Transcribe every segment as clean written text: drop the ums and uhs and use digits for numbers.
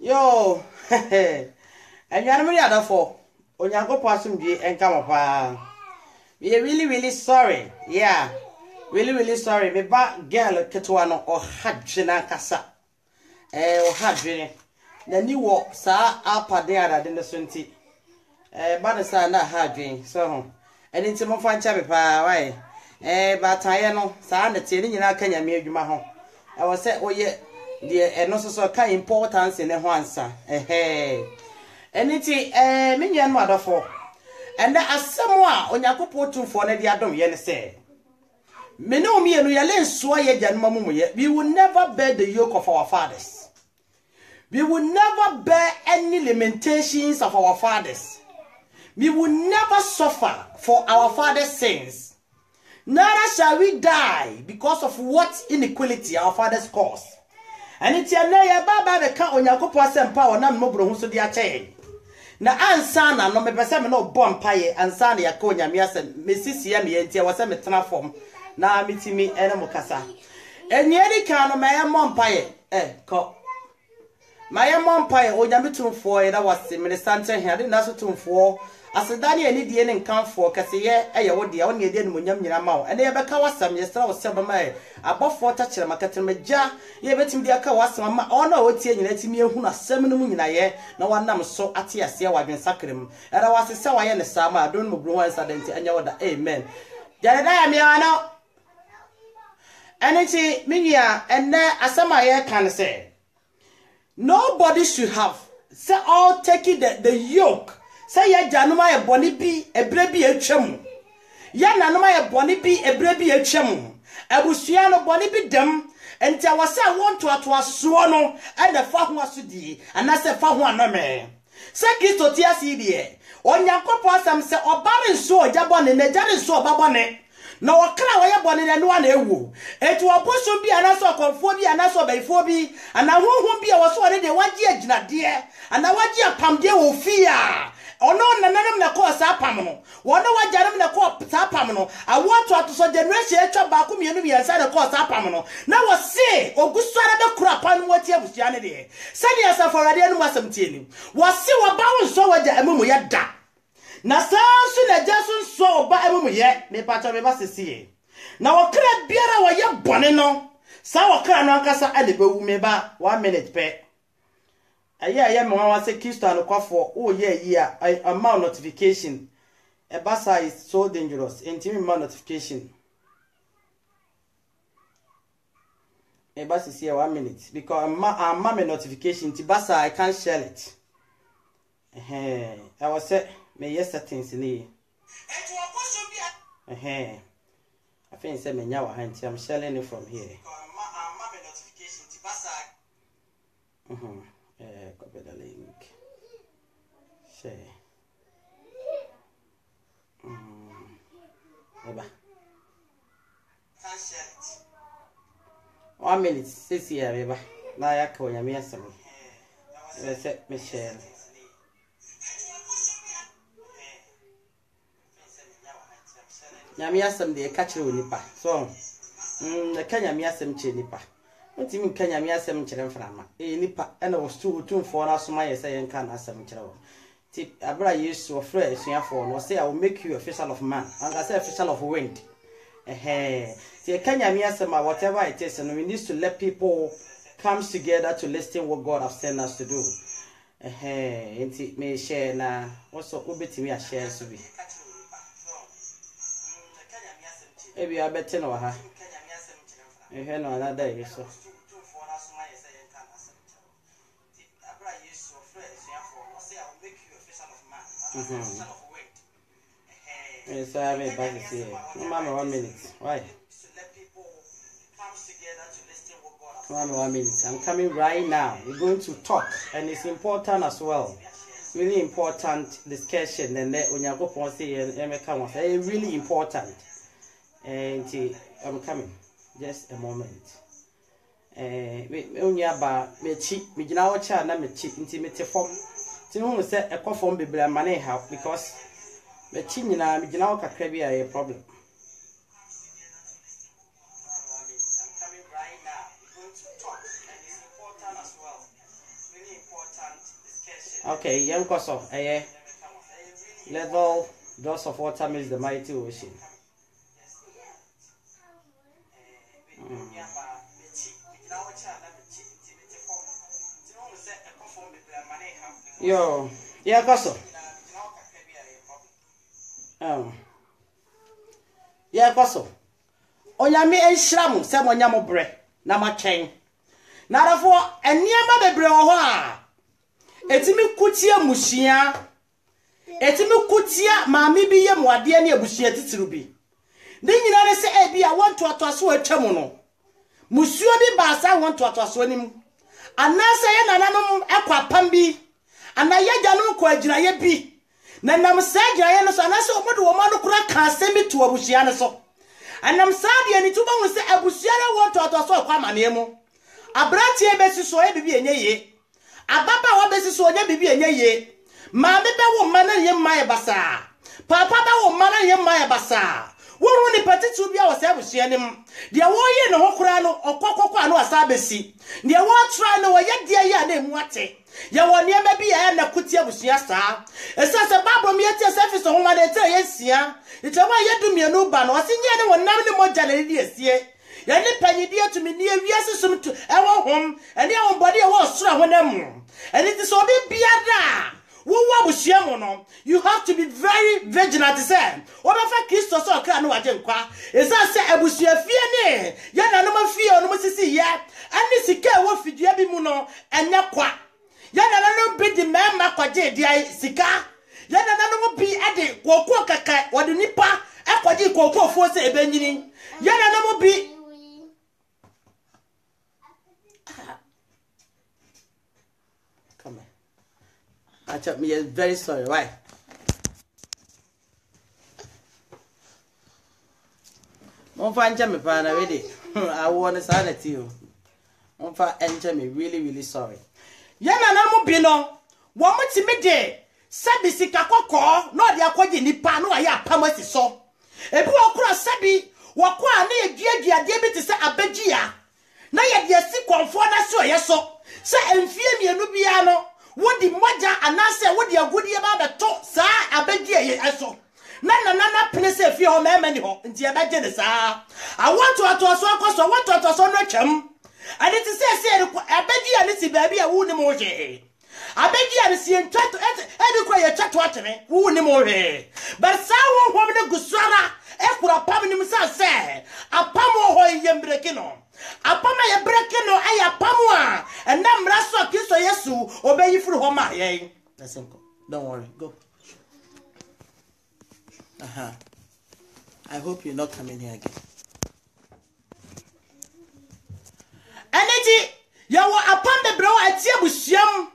Yo, and you are really other for on your go passing and come up. We are really sorry. Yeah, really sorry. Me back girl Ketuano or Hadjina Casa. Or Hadjin. The new walk, sir, up there than the Sunti. But it's not Hadjin, so. And it's more fun chabby pie. But I know, sir, the tin in our Kenya made you my home. I was said, oh, yeah. Dear, and also so kind importance in the answer. And it's minion mother for. And there are someone on your couple for the Adam yen say. Me no me and we are swear jan mamu. We will never bear the yoke of our fathers. We will never bear any limitations of our fathers. We will never suffer for our father's sins. Neither shall we die because of what inequality our fathers cause. And it's your name, Baba, the cat on your couples and power, none more who so dear chain. Na ansana no me pese no bomb pie ansana ya konya miase mesisi ya mienti wase me transform na mitimi ene mukasa enyeri kan no me mom pie ko my mom pie onya mitumfo e da wase minister here na so tumfo asedani eni die ne nkanfo kaseye eye wo de woni ede no nyam nyina mawo ene ye beka wasam yesra wo seba mai abofo ta kire makete meja ye betim de aka wasam ma ona otie nyina timi ehunu asem no mu nyina ye na wanam so ate ase wadwen sakrem era wase se waye ne sama adon mo bru wan sadenti anya woda amen jare da ya mi ano enichi minia enne asama ye kan say nobody should have say all taking the yoke. Say ya januma ye boni bi ebre bi atwam ya nanuma ye boni bi ebre bi atwam abusua no boni bi dem enti awase want to aso no e na fa ho asodie anase fa ho anome se Kristo ti asidi onyankopɔ asam se obare nso ojabone na jare nso obabone na wakra waye bone na no na ewu etu oboso bi anaso konfo bi anaso baifo bi ana huhu bi waso ne de wagi aginade ana wagi apamde wo fia ono nananam na ko sa pam no wono wajarem na ko sa pam no awoto atoso generation etwa ba ko mienu bi ansa na ko sa pam no na wo se ogusara be kura pan mo tie abusua ne de sani asaforade anu asam tie ni wo se wo ba wo so waja amumu ya da na sansu na jasu so ba amumu ye me pacha me ba sesiye na wo kra biara wo ye bone no sa wo kra no ankasa alebewu me ba 1 minute pe aye me wan say Kristo an kwafo oh yeah a mal notification a basa is so dangerous intimi mal notification e basa see 1 minute because I'm my notification ti basa I can't share it I was say me yes settings ni I think say me nya wa hanti I'm sharing it from here my notification ti basa copy the link. Share. Eba. Can't share it. 1 minute. Sisi ya eba. Na yako nyami asem. Let's me share. Nyami asem de catch you nipa. So, the Kenya mi asem che nipa. Nti mi Kenya mi asem kyerɛ mframa nipa ɛna wo stu tumfo na soma yɛ sɛ yɛnka na asem kyerɛ wo ti abra Yesu ofre asuafo no say I will make you a official of man and I say official of wind ti Kenya mi asem whatever it is and we need to let people come together to listen what God has sent us to do nti me share na also obetimi a share so bi ebi abete no ha no another is so yes, I have a back here. No, mama, 1 minute. Why? Mama, 1 minute. I'm coming right now. We're going to talk, and it's important as well. Really important discussion, and when you go for say and really important. And I'm coming. Just a moment. Me unya ba me chi me gina wo cha na me chi intimate form. Ti hu se e ko form bebre mane ha because me chi nyina me gina wo kakra bi a problem. I'm coming right now. We're going to talk and it's important as well. Really important. Okay, young koso. Level drops of water meets the mighty ocean. Yo, yeah, koso. Yeah, koso. Onyame enhiramu se monyamo bre na matwen. Na rafo eniema bebre wo ho a. Etimi kutia muhia. Etimi kutia maami bi ye muade ne abuhia titiru bi. Ne nyina ne se e bia wonto atoaso atwam no. Musuo bi ba sa wonto atoaso nim. Anasa ye nananom ekwa pam bi. Anaya janum ko agyina ye bi. Na nam sa agyina ye no so anasa omodo wo ma no kura ka asemi to abuhia ne so. Anam sadia ni tuba hu se abusia na wonto atoso kwa mane mu abratie besi so e bibi enye ye ababa wa besi so onye bibi enye ye ma be wo mana ye maye basa papa ba wo mana ye maye basa woru ni patitu bia wo se abusia nim de wo ye no hokura no okokoko anu asa besi de wo try no wo ye de ye na emu ate ye wo ne ma bi ye na kuti abusia saa esa se babro mi ate service ho ma de te ye sia itama ye dumienu ba no osinye ne wonam ne moja na di esie ye ni panyidi atumi ni ewiase sum to ewo hom ene e wombode e wo soro honam ene ti so bi biada wo abusia mo no you have to be very vigilant to say obefa Kristo so kra no waje nkwa esa se abusia fie ne ye na no mafie ono musisi ye ani sika e wo fidua bi mu no enye kwa ye na no bi di mema kwaje dia sika ya na no bi ade kokko kaka wode nipa akwaji kokko fo se ebenyini ya na no bi come on me is very sorry why mon fa nja me pa na we I want sanity o mon fa enja me really sorry ya na no bi no wo mutimi de sabi sika kokko no de akwaje nipa no aye apamasi so ebi wokura sabi wokwa na yeduaduade bi te se abagia na ye de si konfo na so ye so se emfie mienu bia no wodi moja anase wodi agudie ba beto sa abagia ye eso na pene se fie ho mema ni ho nti e beje ne sa I want to atoso akoso want to atoso no twam and it is say abagia ne si ba bia wu ni mo je abegi an si entwato e kwa ye twato atene wo ni mo hwe but sa wo hom ne gusara e kura pam ni msa se apam ho ye mbreki no apam ye breki no e ya pam a na mra so Kristo Yesu obeyi furu ho ma ye listen don't worry go I hope you're not coming here again energy yawo apam be bro atie busiam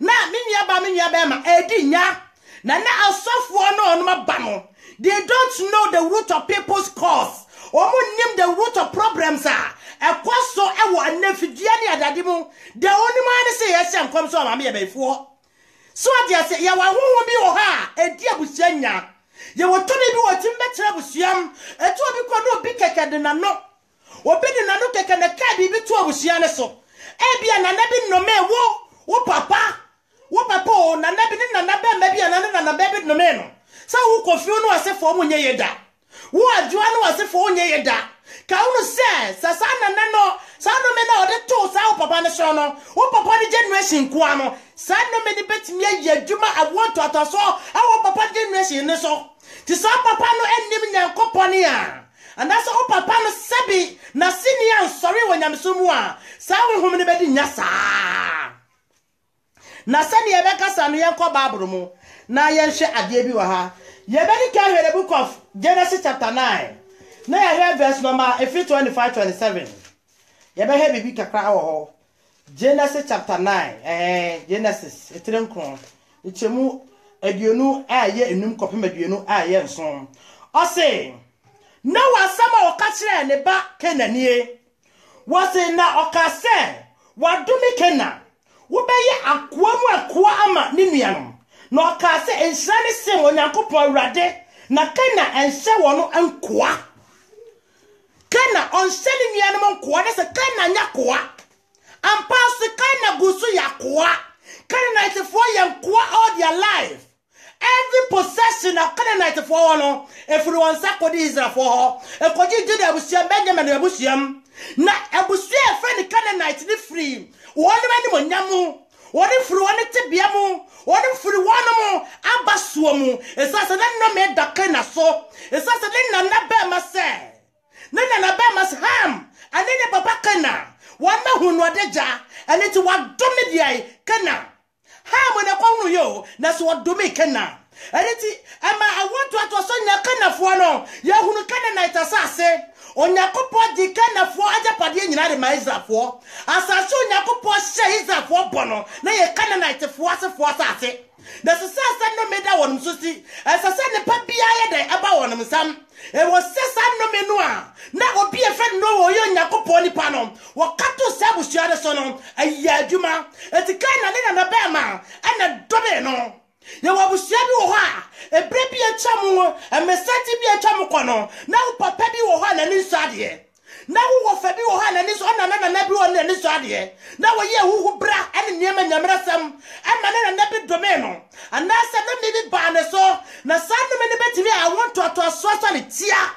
na minya ba ma edi nya na asofo no onuma ba no they don't know the root of people's cause omo nim the root of problems ekwaso ewo anafidua ne adade mu the only man say yes am so ma me yebefo so adia say ya wa honhom bi wo ha edi abusia nya ye wo to ne bi wo tim betre abusiam eto obi ko no obi keke de na no obi de na no keke na ka bi to abusia ne so e bia na bi no me wo papa o na nabi ni na nabe mabi na na baby no me no sa wo kofi no asefo mo nye yeda wo adwa no asefo onye yeda ka unu se sa na no sa no me na ode to sa wo papa ne so no wo papa ni generation kwa no sa no me ni betimi aye adwuma awonto atoso awo papa generation ne so ti sa papa no ennim nyankopone a and that's wo papa no sabi na senior sorry wonyamso mu a sa wo hom ne bedi nya saa na sani ebeka sanu yenko Bible mu na yenhwe ade bi wa ha yebeni ka hwe the book of Genesis chapter 9 na ya hear verse number 25-27 yebe bibi kakra wo ho Genesis chapter 9 Genesis etrenkron ichemu aduonu aye enum kopem aduonu aye nson o say na wasama o ka kire ne ba Kenanie wo say na o ka se wadumi Kenan wobeye akoa mu akoa ama ne nuanom na oka se enhira ne se onyankopon awurade na Kenan enhye wono ankoa Kenan onhye ne nuanom ankoa ne se Kenan nya koa ampa se Kenan gusu ya koa Canaanite for yankwa all their life. Every possession of Canaanite for no, if you want Sakodi Israel for her, if you did Abusiam Benjamin Abusiam, na Abusia friend Canaanite ni free. One man yamu, one if you want it to be amu, one if you want Abasuamu, it's as a no made the Kana so, it's as a then Nabema say. Nana Nabemas ham, and then a Papa Kana, one man who no deja, and it's what Domidia Kana. Ham when I call you, that's what do me Kana. And it's I want to also Nakana for no, Yahoo Canaanite assassin. On Yakopo di Kana for other party in United Maiza for, as I saw Yakopo says for Bono, lay a Canaanite for us for us. There's a son no made that one, Susie, as I said the papi I had about one of some. It was Sessan no menua. Now will be a friend no young Yakoponi panom. What Cato Sabu Shada Sonom, a Yajuma, and the kind of Alabama, and a domino. You will see a baby a chamu, and Messati be a chamucono. Now Papa be one and inside here. Now who Fabi one and is on another everyone and inside here. Now a year who bra and Yemen Yamasam, and Manan and Nabi Domeno. And that's a maybe banner so. Now, Sunday, I want to a social tia.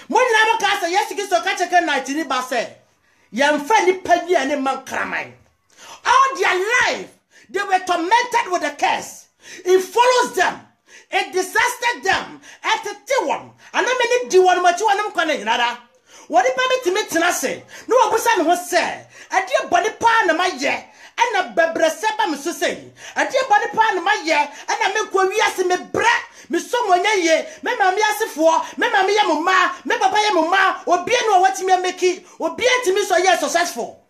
When Namacasa, yes, you can catch a night in the basse. Young friendly penny and a man cramine. All their life, they were tormented with a curse. It follows them. It disastered them at the T1. And I mean, do one much one of another. What if I meet me to say? No, person was said. I dear body pan of my year. And a bebre seba me so say. A dear body pan my year, and I make we ask me bra, me someone ye, me mammy as me mammy mama, me papa mama, or be no what me make it, or be to me so yes successful.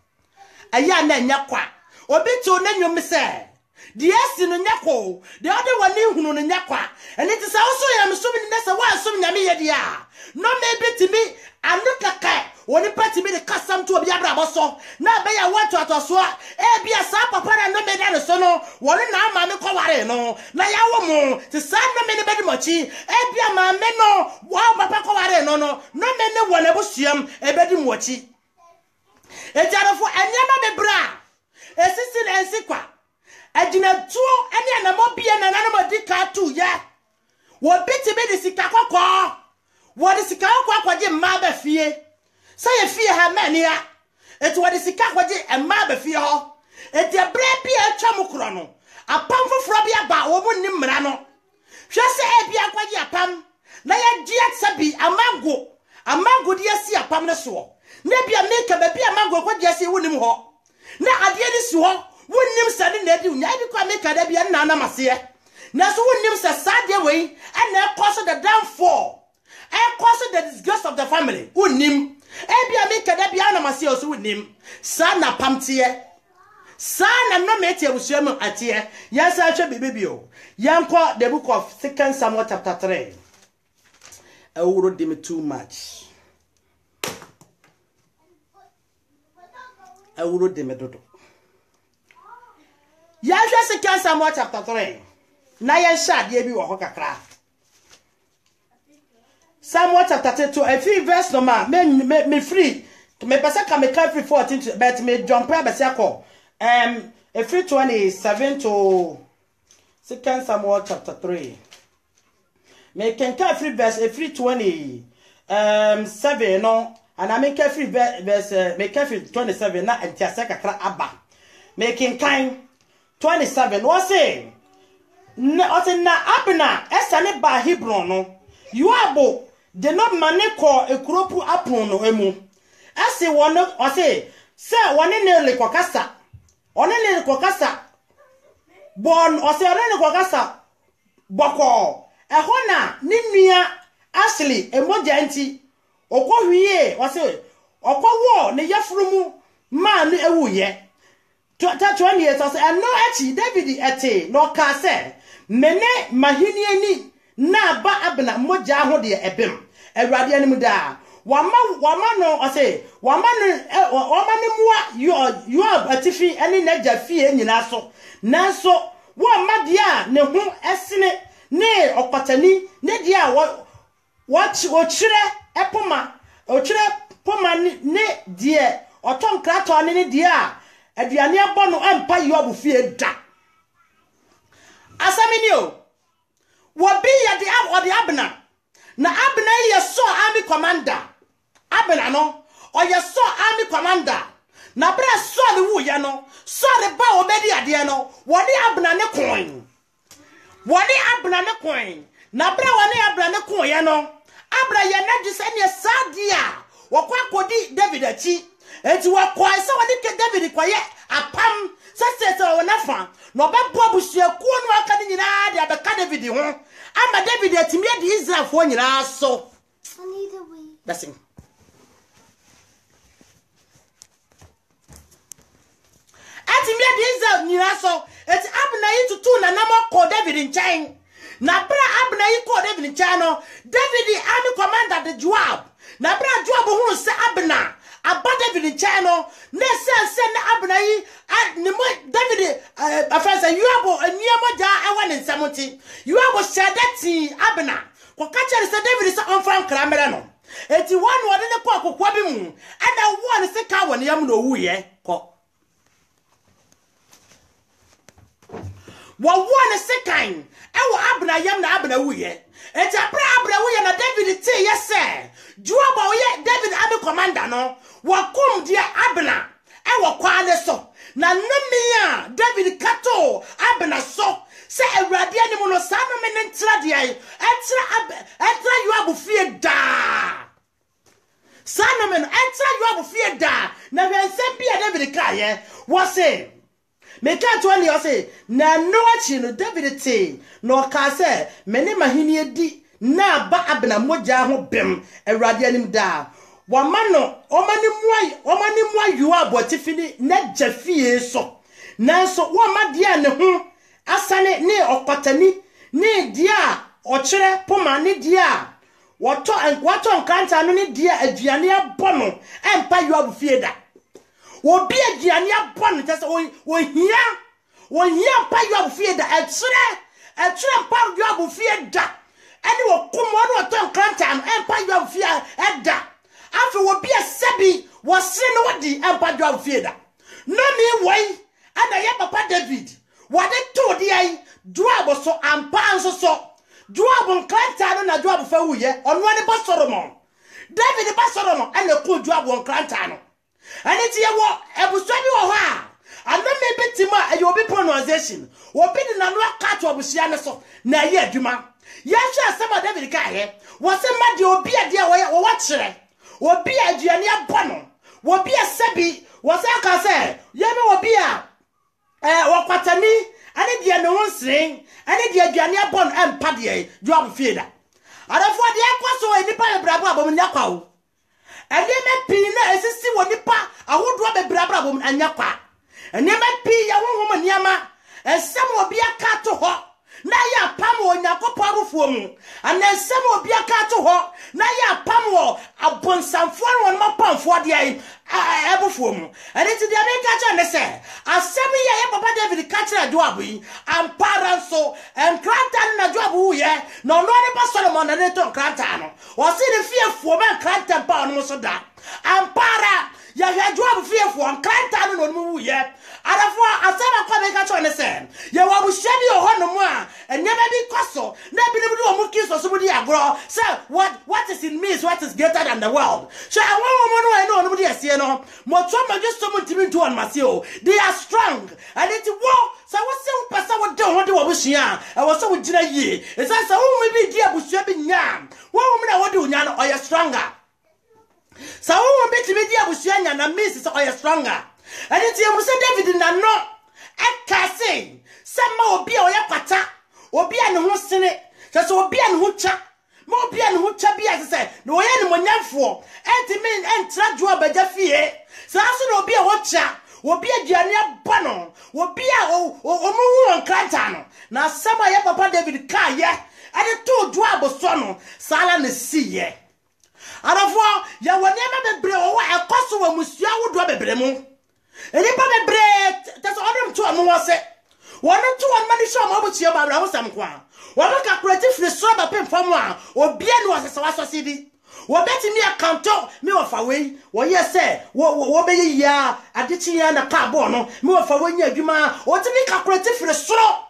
A yan yakwa, or be to name you say. The S in the Yako, the other one knew who in Yakwa, and it is also I am assuming that's a while some Yamia. No maybe to me, I'm not a cat. When you put me the custom to a Yabraboso, now may I want to atoswa, be a sapa and no made sono, one now mammy covareno, Nayawomo, the son of many better mochi, be a mameno, wow papa covareno, no men one ebusium, a better mochi. A jar for any bra, a sister and sequa. I did not do any animal be an animal dick too, yeah. What bit to be the Sikako? What is Sikako? What mother fear? Say a fear her mania. It's what is Sikako and mother fear her. It's a bread be a chamucrono. A pump for Frabia ba woman Nimrano. Just say a biaquadia pam. Naya Giat Sabi, a mango dear see a pam the sword. Maybe a make a baby a mango what you see wouldn't ho. Now a dear sword. Wouldn't him study that you never come make a debut and Nana Masia. Now, so wouldn't him say sad way and then cause the downfall and cause the disgust of the family. Wouldn't him? Maybe I make a debut and Masia so with him. Son, a pamtier. Son, and no mate with Sherman at here. Yes, I shall be baby. Yanko, the book of 2 Samuel chapter 3. I would do me too much. I would do me dodo. Yahweh 2 Samuel chapter 3. Na yan sha de bi wo ho kakra. Samuel chapter 2 a free verse no ma me free. Me pesa ka me free 14 but me jump be se akọ. A free 27 to 2 Samuel chapter 3. Me can free verse a free 7 no and I make free verse make free 27 na entiase kakra aba. Making kind 27 was saying na abna esane ba Hebron no Yoabo de no maneko ekropu apon no emu ase won o say se woni ne le kokasa one ne le kokasa bon o say one ne kokasa boko eho na ni nua Ashley emoja nti okohwie o say okowo ne yafrumu ma ne ewuye 20 years I say no achi David ete no ka say mene mahini ani na ba abna moja ho de ebem awurade anim da wama no I say wama ne muwa you atifi ani naja fie nyina so nanso wo amade ne ho esene ne okotani ne dia wo chire epoma o chire poma ne die oton krato ne dia aduane abɔ no empa Yoab fie da asamini o wobi ye de Abner na Abner ye so army commander Abner no or ye so army commander na bra so le wu ye no so le ba obedi ade no woni Abner ne coin na bra woni Abner ne coin ye no Abner ye na gise ne sadia wokwa kodi David achi enti wakwa se woni ke David kwaye apam se wona fa no bebo abusuaku no aka ni nyina de abeka David ho ama David atimi de Israel fo nyina so that's it atimi de Israel nyina so eti Abner yi tutu na namo ko David nchen na bra Abner yi ko David nchen no David army commander de Joab na bra Joab hu se Abner aba David channel ne se na Abner yi ne mo David afasa Yoab eniamo ja ewa ne nsamuti Yoab shadati Abner ko kacha se David se onfan kramere no eti one wode ne ko akokwa bi mu ana one se ka wone yam no wuye ko wa one se kan ewo Abner yam na Abner wuye eti Abner wuye na David ti yese Joab wuye David army commander no wakum dia Abner ewo kwale so na nomia David kato Abner so se awrade anim no sa no me ntra dia etra Yoab fie da sa no me etra Yoab fie da na hwensem bia David kaye wo se me ka to ani o se na no achi no David te no ka se me ne mahini edi na ba Abner moja ho bem awrade anim da wamano omani mwa Yoab atifini na jafie so nanso wamadia ne ho asane ne okotani ne dia ochire poma ne dia wato nkanta no ne dia aduane abono empa Yoab fie da obi aduane abono tese ohia pa Yoab fie da achire pa Yoab fie da eni wokum wonu wato nkanta no empa Yoab fie da afi obi asabi wasre no wadi empa Yoab fie da no mi wai ana ya papa David wade to di ai Joab so ampa anso so Joab nkranta no na Joab fa wuye ono ne ba Solomon David ba Solomon ana ko Joab nkranta no ani ti yewo ebusua bi wo ho a ana me betima ayo obi pronunciation obi di na no aka to obusia ne so na ye adwuma ya hwa sama David ka ye wo se ma de obi ade a wo wa kire obi aduane abono obi asabi wo se aka se ye me obi a wakwatani ani dia no nsren ani dia aduane abon empa de Joab fie da adafo de akwaso enipa bebrabo abom nyakwa wo ene me pii na esisi wo nipa ahodo bebrabo abom anyakwa ene me pii ya honhom niama esem obi aka to ho na ya pam wo nyakopo arufuo mu ana esem obi aka to ho na ya pam wo abonsamfo won mapamfo de ai ebufuo mu ene ti de America cha ne se asem ye papa David ka kira Joab yi ampara so enkranta na Joab wu ye no no ne pa Solomon na ne to enkranta no o si ne fiefuo ma enkranta pa no so da ampara ya Joab fiefuo enkranta no no wu ye adafo asema kwa be ka cha ne se ye wa bu hyebi ho no mu a enyama bi koso na bi ne bi o mu kiso so budi agro say what is in me is what is greater than the world so I want no no di ase no mo to ma just so mutimi to on maseo they are strong and it wo so wo se wo pesa wo de ho de wo busua e wo so wo gina yie e say so wo bi di abusua bi nya wo na wo de unya no oya stronger so wo bi timi di abusua nya na miss so oya stronger and it you say David na no ekase sama obi a oya kwata obi a ne ho sene so obi a ne ho cha mo obi a ne ho cha bi a say no oya ne monyamfo entimi entra Joab aja fie so aso no obi a ho cha obi aduane abono obi a omuwu nkranta no na sama ya papa David ka ye ade to Joab so no sala ne siye arafo ya woni ma bebre wo ekoso wa musua wodo bebre mu enipa bebre taso odum to amu wose wono to won mani show ma obuchie ba bra wo sam kwa wo ka creative free so ba pem fam a obi anu asesa waso sidi Wo beti mi akanto me wo fa we wo ye se wo be ye ya adechi ya na ka bo no me wo fa we nya adwuma o ti mi calculate firi soro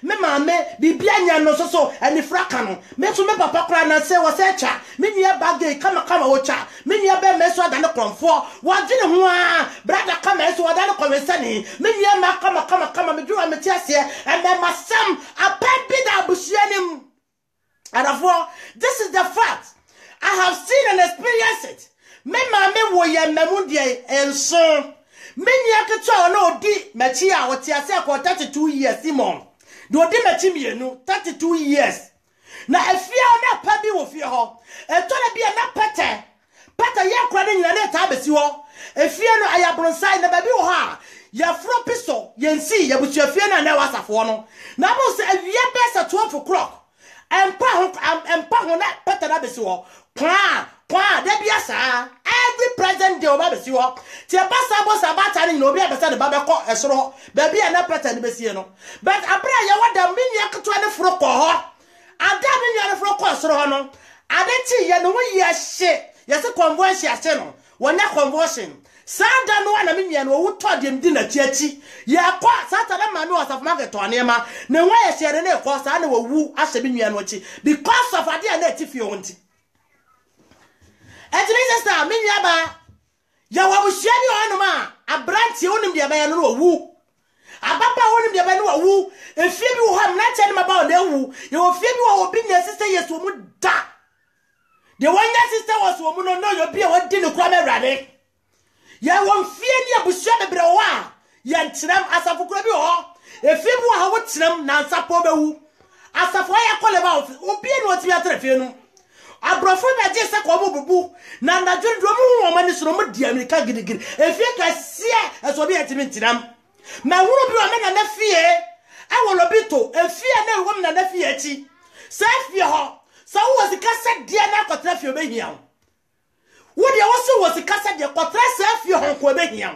me maame bibia nya no so ani fraka no me so me papa kra na se wo se cha me nya bag kama wo cha me nya be me so adane konfo wo dwene ho a brother kama so adane konvesani me nya ma kama me dwuma me ti ase and then masam apebi da busianim. And therefore, this is the fact. I have seen and experienced it. Me mame wo ye memundie enso. Me nya keto no di mechi a wo ti ase akọ 32 years Simon. Do di mechi mienu 32 years. Na efia na pa bi wo fie ho. Eto na bia na pete. Pete ye kra ne nyina na ta besi ho. Efia no ayabronsai na ba bi wo ha. Ya fro piso ye nsi ye butu efia na wasafo no. Na bo se awia besa 12 o'clock. Empa ho na pete na besi ho. Kwa de bia sa every present day oba besi ho. Ti e basa bo sa ba tare ni obi abesa de ba be ko esoro ba bia na pete ni besi no. But abra ya wada mi nya keto ne fro ko ho. Ada mi nya ne fro ko esoro ho no. Ade ti ye no wo ye hye. Ye se conversion hye no. Wonya conversion. Sada no na mi nya no wo to dem di na chiachi. Ye kwa sata na ma mi wasaf market to anema. Ne ho ye hye ne ko sa na wu ahye mi nya no chi because of ade na ti fie wonti. Eti mi sister mi nya ba ya wa buhia bi ho no ma abrantie wonim de ba ya no wu. Ababa wonim de ba no wu. Efie bi wo ha na che ne ma ba o na wu. Ye wo fie bi wo obi na sister yeso mu da. The one that sister was woman no you be a what didn't come ready. Ya won fie ni abusia bebre wa ya ntiram asafo kura bi ho efie bi wa wo tiram na nsapo bewu asafo ya koleba obi ni otimi atrafie nu abrofo na je se ko bubu na nadwendro mu wo mani soro mu di amerika gidigiri efie ka sie eso bi etimi ntiram ma huru bi o me na fie e wo lobito efie na wo na fie echi se fie ho so was the cassette dear na kotra fie obehia wo de wo so was the cassette de kotra se fie ho ko obehia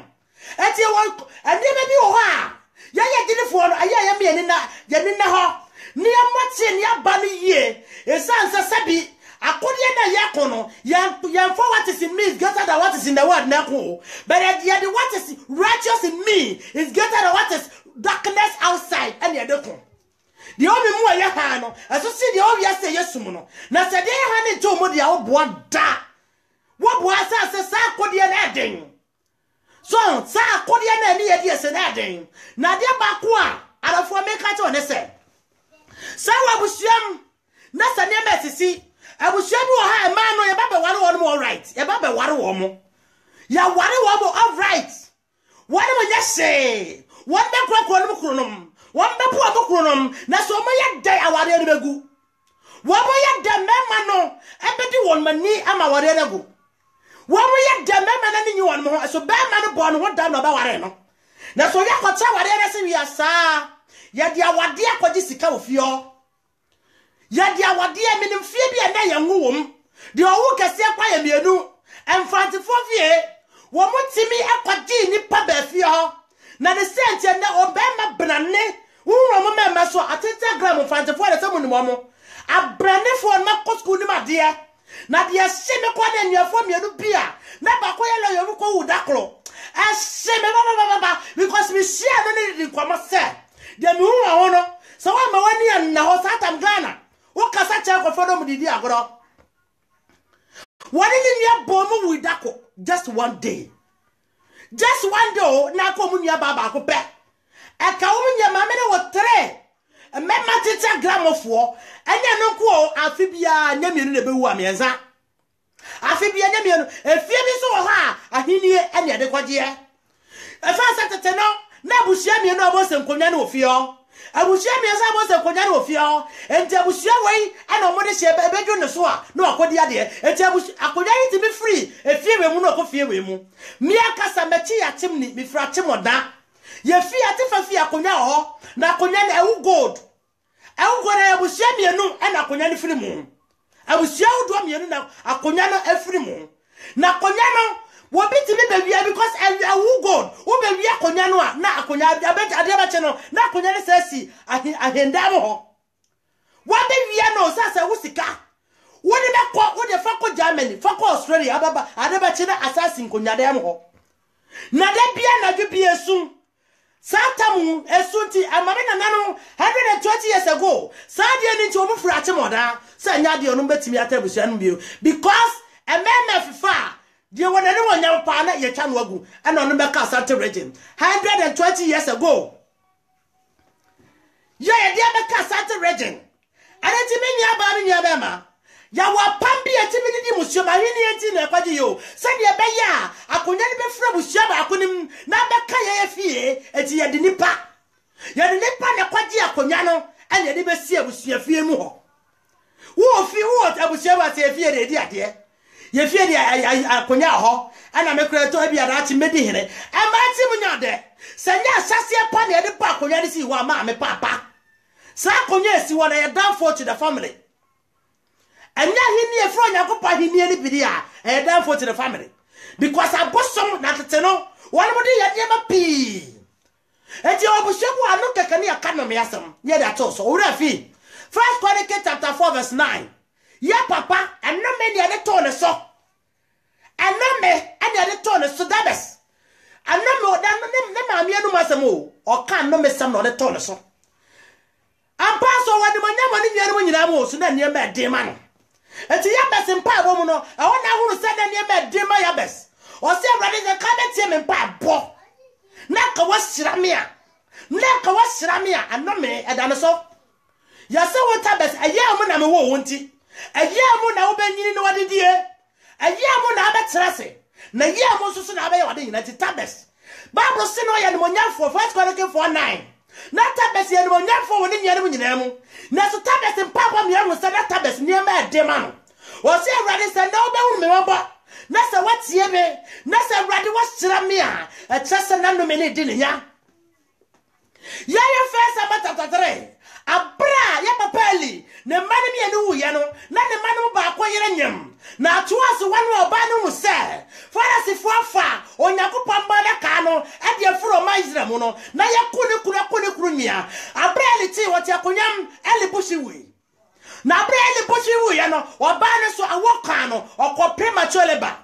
eti wo ande be bi wo ha ya dinifo no aya ya me ni na ho ni amati ni aba ni ye esansa sabi akode na yakono yan for what is in me is greater than what is in the world na ko but the what is righteous in me is greater than what is darkness outside and the ko the only mu ya ha no eso si the obi ase yesum no na se de ha ne to mo dia wo boa da wo boa sa akode na eden so sa akode na ni ye die se na eden na de ba ko a arafo me ka to ne se sa wa busuam na sa ne mesisi abusuam wo ha ma no ye ba be ware wo mo all right ye ba be ware wo mo ya ware wo mo all right ware mo nya se won be kro no kronom won be po kronom na so mo ye dai aware ne begu wo mo ye da mema no ebedi won mani ama ware ne go wo mo ye da mema na ni won mo so be ma no bo no ho da no ba ware no na so ya kwacha ware ne se wi asa ya dia wade akwaji sika ofio ya dia wade eminim fie bi na ye nwom de owu kese kwa ye mienu emfantifo fie wo mo timi akwaji ni pa ba fie ho na the sente na obema brane wo mo mema so atete gram emfantifo de samu ni mo abrane fo na kosku ni made na de hye me kwa na nuafo mienu bia na ba ko ye lo yo ko wudakro hye me ba because me share no ni kwama se de mi hu ho no so wa ma wani na ho satam Ghana wo kasa cha ko fodo mu didi agoro wani ni nya bomu widako just one day na ko mu nya baba ko pe e ka wo nya ma me ne wo 3 me ma tete gramofo enya no ko afibia nya mienu na bewu amienza afibia nya mienu efie bi so ho a ahini enya de kwaje e fa sa tete no na busia mienu abose nkonya na ofio abusia mienza abose nkonya na ofio enti abusia wei ana omo de hye ebedwo ne so a na akodi ade enti abusia akonya yi be free efie we mu na okofie we mu mi akasa mechi ya chimni mi fra chimoda ye fie atifa fie akonya ho na akonya na ewu gold na abusia mienu ana akonya ne free mu abusia udo mienu na akonya no afree mu na akonya no wo biti me be wia because ewu gold wo be wia akonya no a na akonya ade ba che no na akonya ne sasi ahenda mo ho wo be wia no sasa wo sika What did I call what the fuck Germany, fuck Australia, Ababa, Adabachina assassin Kunyadam ho. Nadabia Nadubia soon. Satamu, Esunti, Amarina Nano, 120 years ago. Sadia into a frachamoda, Sanyadi on Betimiata Bushanbu. Because a man of far, dear one anyone young partner, Yachanwagu, and on the Bacasata region. 120 years ago. Yeah, dear Bacasata region. And it's in Yabama. Yawa pambi atimini musyama hini enti na kwaji yo sani ebeya akonya ni befra musyama akonim na beka ye fie eti ye de nipa na kwaji akonya no anya de besi abusua fie mu ho wo fi wo abusua ba se fie de di ade ye fie de akonya ho ana mekura to bia da chi medi here amati munya de sanya asase pa na de pa akonya de si wo ama me papa sa akonya esi wo na ye down for to the family. And now he near from Yakopa, he nearly video, and down for to the family. Because I bought some not to know, one would never pee. And you always show one look at any economy as some, yet that's also Rafi. First Chronicle chapter 4, verse 9. Ya papa, and no many other tone so. And no me, any other tone so that is. And no more than no masamo, or can't no miss some other tone so. And pass over the money when you so then you're bad, dear man. Eti yabes mpa wo mu no e wona huru se na ne ma de ma yabes o se awrade ze ka betie me mpa bo na ka wasira me a anome edane so ya se wo tabes aya mu na me wo wonti aya mu na wo banyini no wadedie aya mu na abetrase na ya mu susu na abe wade nyina ti tabes Bible se no ya ne monyafo 1 Chronicles 4:9 na tabes ya ne monyafo wo ne nyane mu nyina mu na so tabes mpapa me anu se na tabes ne ma de ma no o se awrade se na obehu me wabo na se watie me na se awrade wasira me a chese na no me ne di ne nya ya first Samuel 3 abra ya papa ali ne mane me anu wu ya no na ne mane ba akoyere nyam na atoaso wanu oba no mu se farasifo afa onyakopa mbada ka no e de furo ma Israel mu no na ya kunu nya abra ali ti wote akonyam eli bushiwi na abra eli bushiwi ya no oba no so awoka no okọ premature ba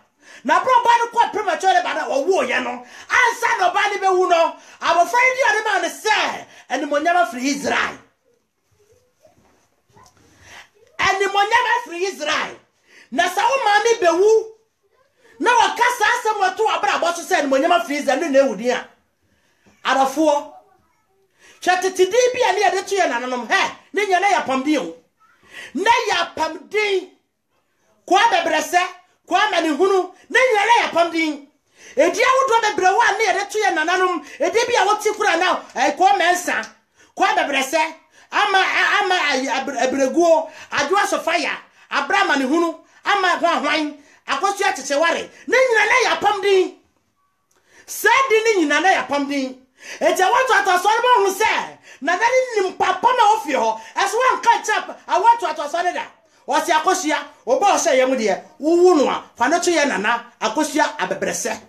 na bro oba no kọ premature ba na owo ya no ansa no oba ni be wu no abofra di ade ma ne se eni monyama free Israel eni monyama free Israel na sa wo ma mi be wu na wakasa asem wato abra boso se eni monyama free Israel no na ewudi a arafo chatiti bi ani ade to ye nananom he ne nya na ya pamdi o na ya pamdi kwa bebrese kwa mani hunu ne nya na ya pamdi edi awodo bebre wa ne ade to ye nananom edi bi a woti kura na kwa mensa kwa bebrese ama abreguo adwa sofaya abrama ne hunu ama hwan akosu atecheware ne nya na ya pamdi sadi ne nya na ya pamdi eje watu atasori mo hu se na dani nim papa na ofie ho eso wan ka chap awatu atasori da wasi akosia oba o se yemu de wuwu no a fa no to ye nana akosia abebrese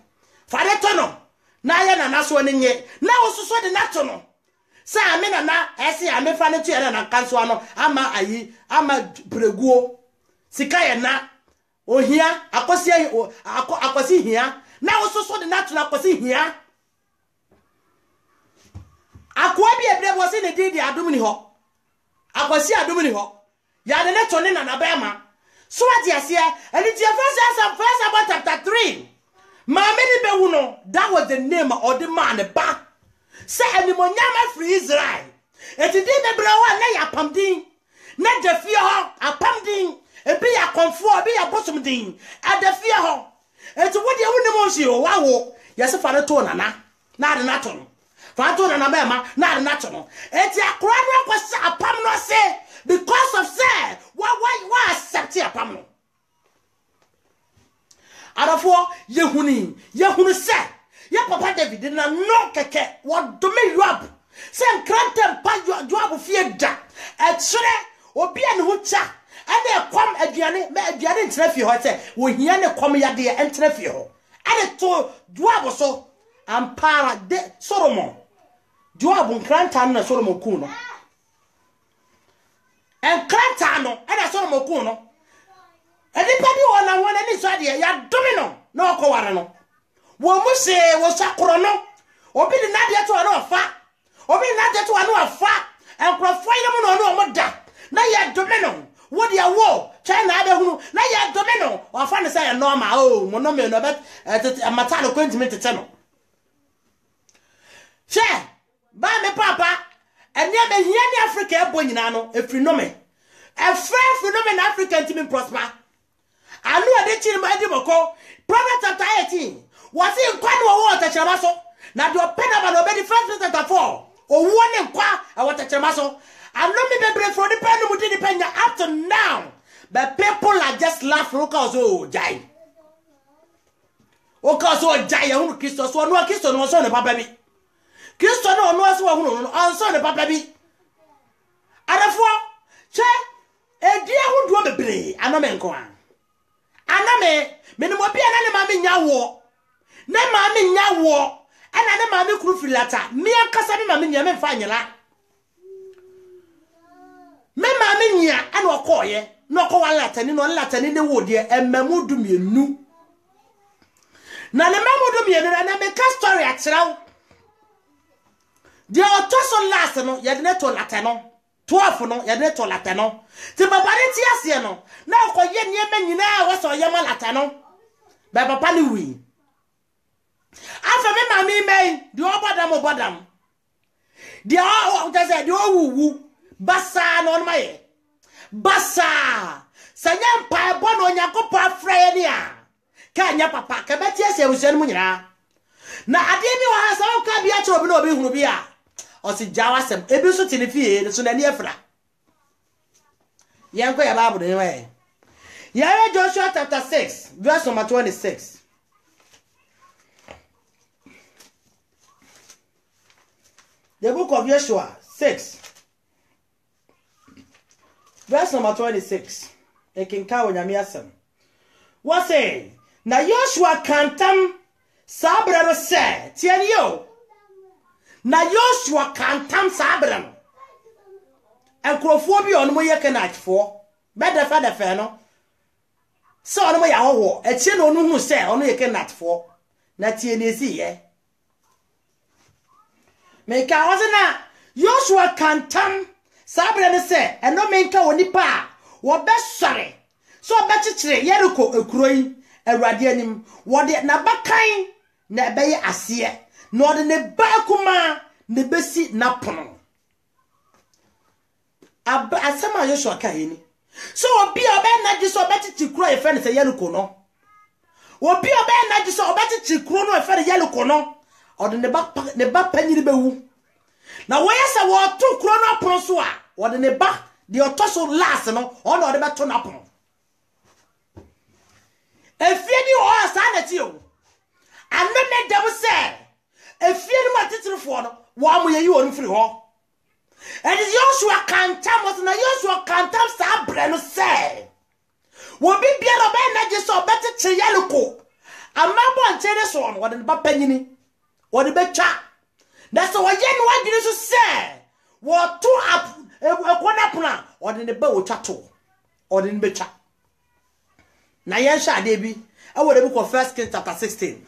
fa de to no na ye nana so ne nye na osuso de na to no sa ame nana ese ame fa no to ye nana kanso ano ama ayi ama breguo sika ye na ohia akosia akosi hia na osuso de na to na akosi hia akwa bi ebre bo se ne didi adumni ho akwasi adumni ho ya ne to ne na ba ma so adi ase eni ti first about chapter 3 ma me ni be wu no that was the name of the man ba say eni mo nyama free Israel eti di bebre wa na ya pamdin na de fie ho apamdin e bi ya konfo bi ya bosom din adafie ho eti wodi ewu ne mo hyi o wa wo yesi fa ne to na ade na to no Fato na nabema na natural. Eti akura no kwasa apam no se because of say why accept apam no. Arafo yehunu se ye papa David na no keke what do me Yoab. Se nkrantem pa Yoab fie da. E kire obi ane ho cha. Ane ekwam aduane ntra fie ho se wo hia ne kwam yade entra fie ho. Ane to Yoab so ampara de Solomon Joab nkranta na Solomon ku no enkranta no na Solomon ku no Edi pa bi wona wona ni so ade ya domino na okoware no. Wo mu se wo sakoro no. Obi di na de to na ofa. Obi na de to na ofa. Enkrofo yem no no mo da. Na ya domino. Wo dia wo China ade hunu na ya domino. Ofa ne say normal oh mo no me no bet amata no kwentimi tete no. Che ba me papa ene be hia ni Africa ebo nyina no efri no me. Efri no me na Africa ntimi prosper. Anu ade chiri ma ade moko. Prophet chapter 18 was in kwanu wo watachama so na de opena ba no be the first chapter 4 owo ne kwa a watachama so anu me bebre for the pen mu di penya up to now but people are just laughing because oh jai o ka so jai ya hunu Kristo so no Kristo no so ne papa bi Kristo no no so hunu no so ne papa bi arafo che edi ahuduo bebre anome nko aname menimo bia na ne ma me nyawo na ma me nyawo ana ne ma me kuru filata me akasa me ma me nya me fa nyela me ma me nya ana okoye na okowa latani no latani ne wodie emamu dumienu na ne mamu dumienu na me ka story akiraw de otoso last no ye de ne to latano 12 no ye de ne to latano ti babare ti ase no na okoye niema nyina wo so ye ma latano ba papa ni wi afa me mami me di obodam di o just di owu basa no ma ye basa sanya mpa ebo no Yakobon afra ye ni a ka nya papa ka beti ase abusuan mu nyina na ade bi wa ha sa ka bia che obi na obi hunu bi a o si jawa sem ebi so tinifie so na ni afra yanko ya babu ni we ya Joshua chapter 6 verse number 26. The book of Joshua 6 verse number 26. Ekinka onyame asem. What say? Na Joshua kantam sabra no se tiani yo. Na Joshua kantam sabra. Enkrofo bi ono mo ye kanachfo. Beda fa da fa no. So ono mo ya hoho. Echi no onu hu se ono ye kanachfo. Na tiani esi ye. Meka wasna Joshua kantam sabra ne se eno menka onipa wo be sore so be chichire Yeriko ekuroyi awrade anim wo de na bakan na be ye ase no de ne ba kuma ne besi na pono asema Joshua kai ni so obi obe na ji so be chichikuro e fe ne se Yeriko no obi obe na ji so obe chichikuro no e fe ne Yeriko no ode ne ba panyiri bewu na wo yesa wo to kuro no apon so a wo de ne ba de otoso last no ono ode beto na apon efie ni o asa na ti o anene dem se efie ni matitrifo no wo amoye yi won firi ho and Joshua kantam was na Joshua kantam sa bre no se wo bi bia no be na je so beti che Yeriko amabo nchere so no wo de ba panyini wo de betwa. That's why you want to say what two up a corner or in the bow chatto or in becha. Nayasha Debbie, I would book of 1 Kings chapter 16.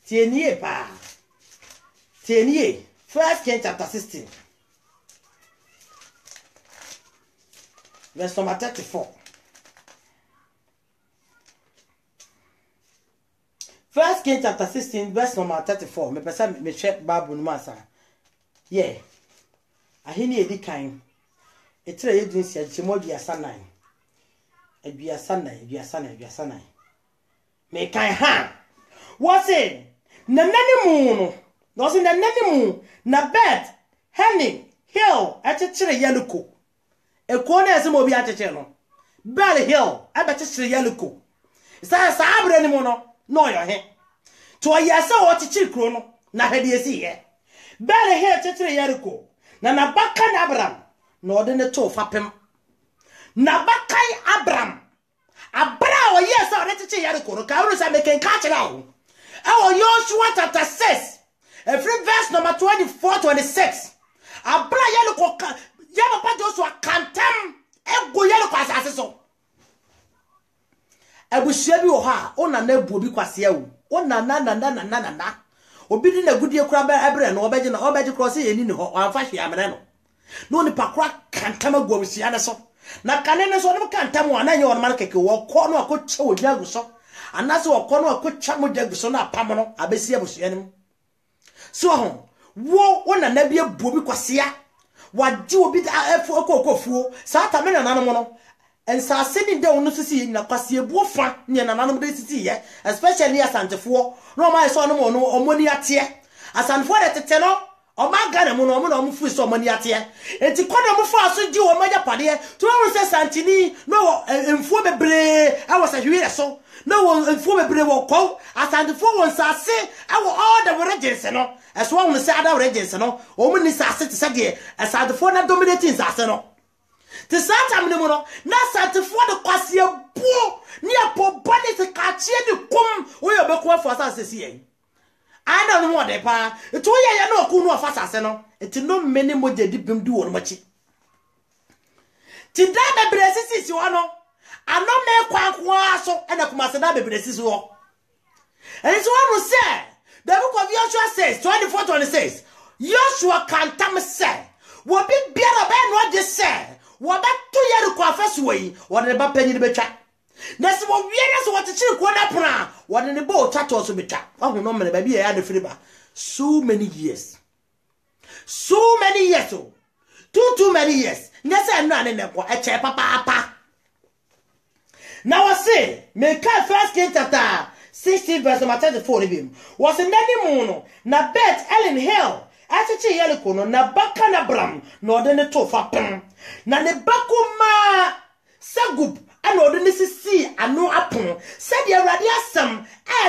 Tienier pa Tienier 1 Kings chapter 16. Verse number 34. 1 Kings chapter 16 verse number 34. Me pesa me check Bible no masa. Yeah. Ahini edi kan. Etre yedin sia chemo aduasa 9. Aduasa 9. Me kan ha. What's it? Na nani mu no. No se na nani mu na bed Henning Hill achechere Yeriko. Eko na ese mo bi achechere no. Bell Hill abachechere Yeriko. Sa abre ni mu no. No yo he to yesa wo chichiri kro no na hede esi ye bele he chichiri Yeriko na baka na Abraham na ode ne to fapem na bakai Abraham wo yesa ode chichiri Yeriko no ka ru sa meken ka chira wo Joshua chapter 6 every verse number 24-26 Abraham Yeriko ya papa Joshua kantem ego Yeriko asase so Abusua bi wo ha ona na buo bi kwase awu ona na obi di na gudie kura ba ebre no obeje na obeje cross ye ni ho amfa hwe amene no ni pakura kantama gwomsia ne so na kane ne so no kantamu ananye won man keke wo ko no akotche ojagu so anase wo ko no akotcha mo jagu so na apam no abesi abusua nim so ho wo ona na bia buo bi kwase a waje obi afu okokofuo sa ta me na nanom no ensa seni de onu sisi na kwase ebuo fa ne na nanom de sisi ye especially asantefo no ma so no mo omoni ate asantefo de tete no o ma ga na mo no mo na mo fu so omoni ate enti kono mo fa so ji o ma ja pade to won se santini no emfuo bebre awasa hwire so no emfuo bebre wo ko asantefo won sase awo all the regions no eso won se ada regions no o mo ni sase te se de asantefo na dominating sase no te santa mne mo no na asantefo de kwase buo ni apo body se ka chie ni kum wo yo be ko afo asase si yen ana no mo de pa to ye na oku no afa asase no eti no meni mo je di bim di won machi ti da be bresisi si wo no ano me kwa aso ena kuma se da be bresisi wo eni so wonu se the book of Joshua says 24:26 Joshua kantam se wo bi biara be no de se wo ba to ye ko afeso yi wo de ba panyi de betwa na se wo wiere so wo te chiri ko na pona wo de ne ba o twa to so betwa ahu no mene ba bi ya de firi ba so many years oh. too many years na se no ane ne ko e che papa now I say make First Kings chapter 16 verse 34 bim was in any mono na bet Ellen Hill achichi yeliko no na baka na bram no de ne to fa pem na ne bakuma sagub ana ode ne sisi ano apon said the awrade asam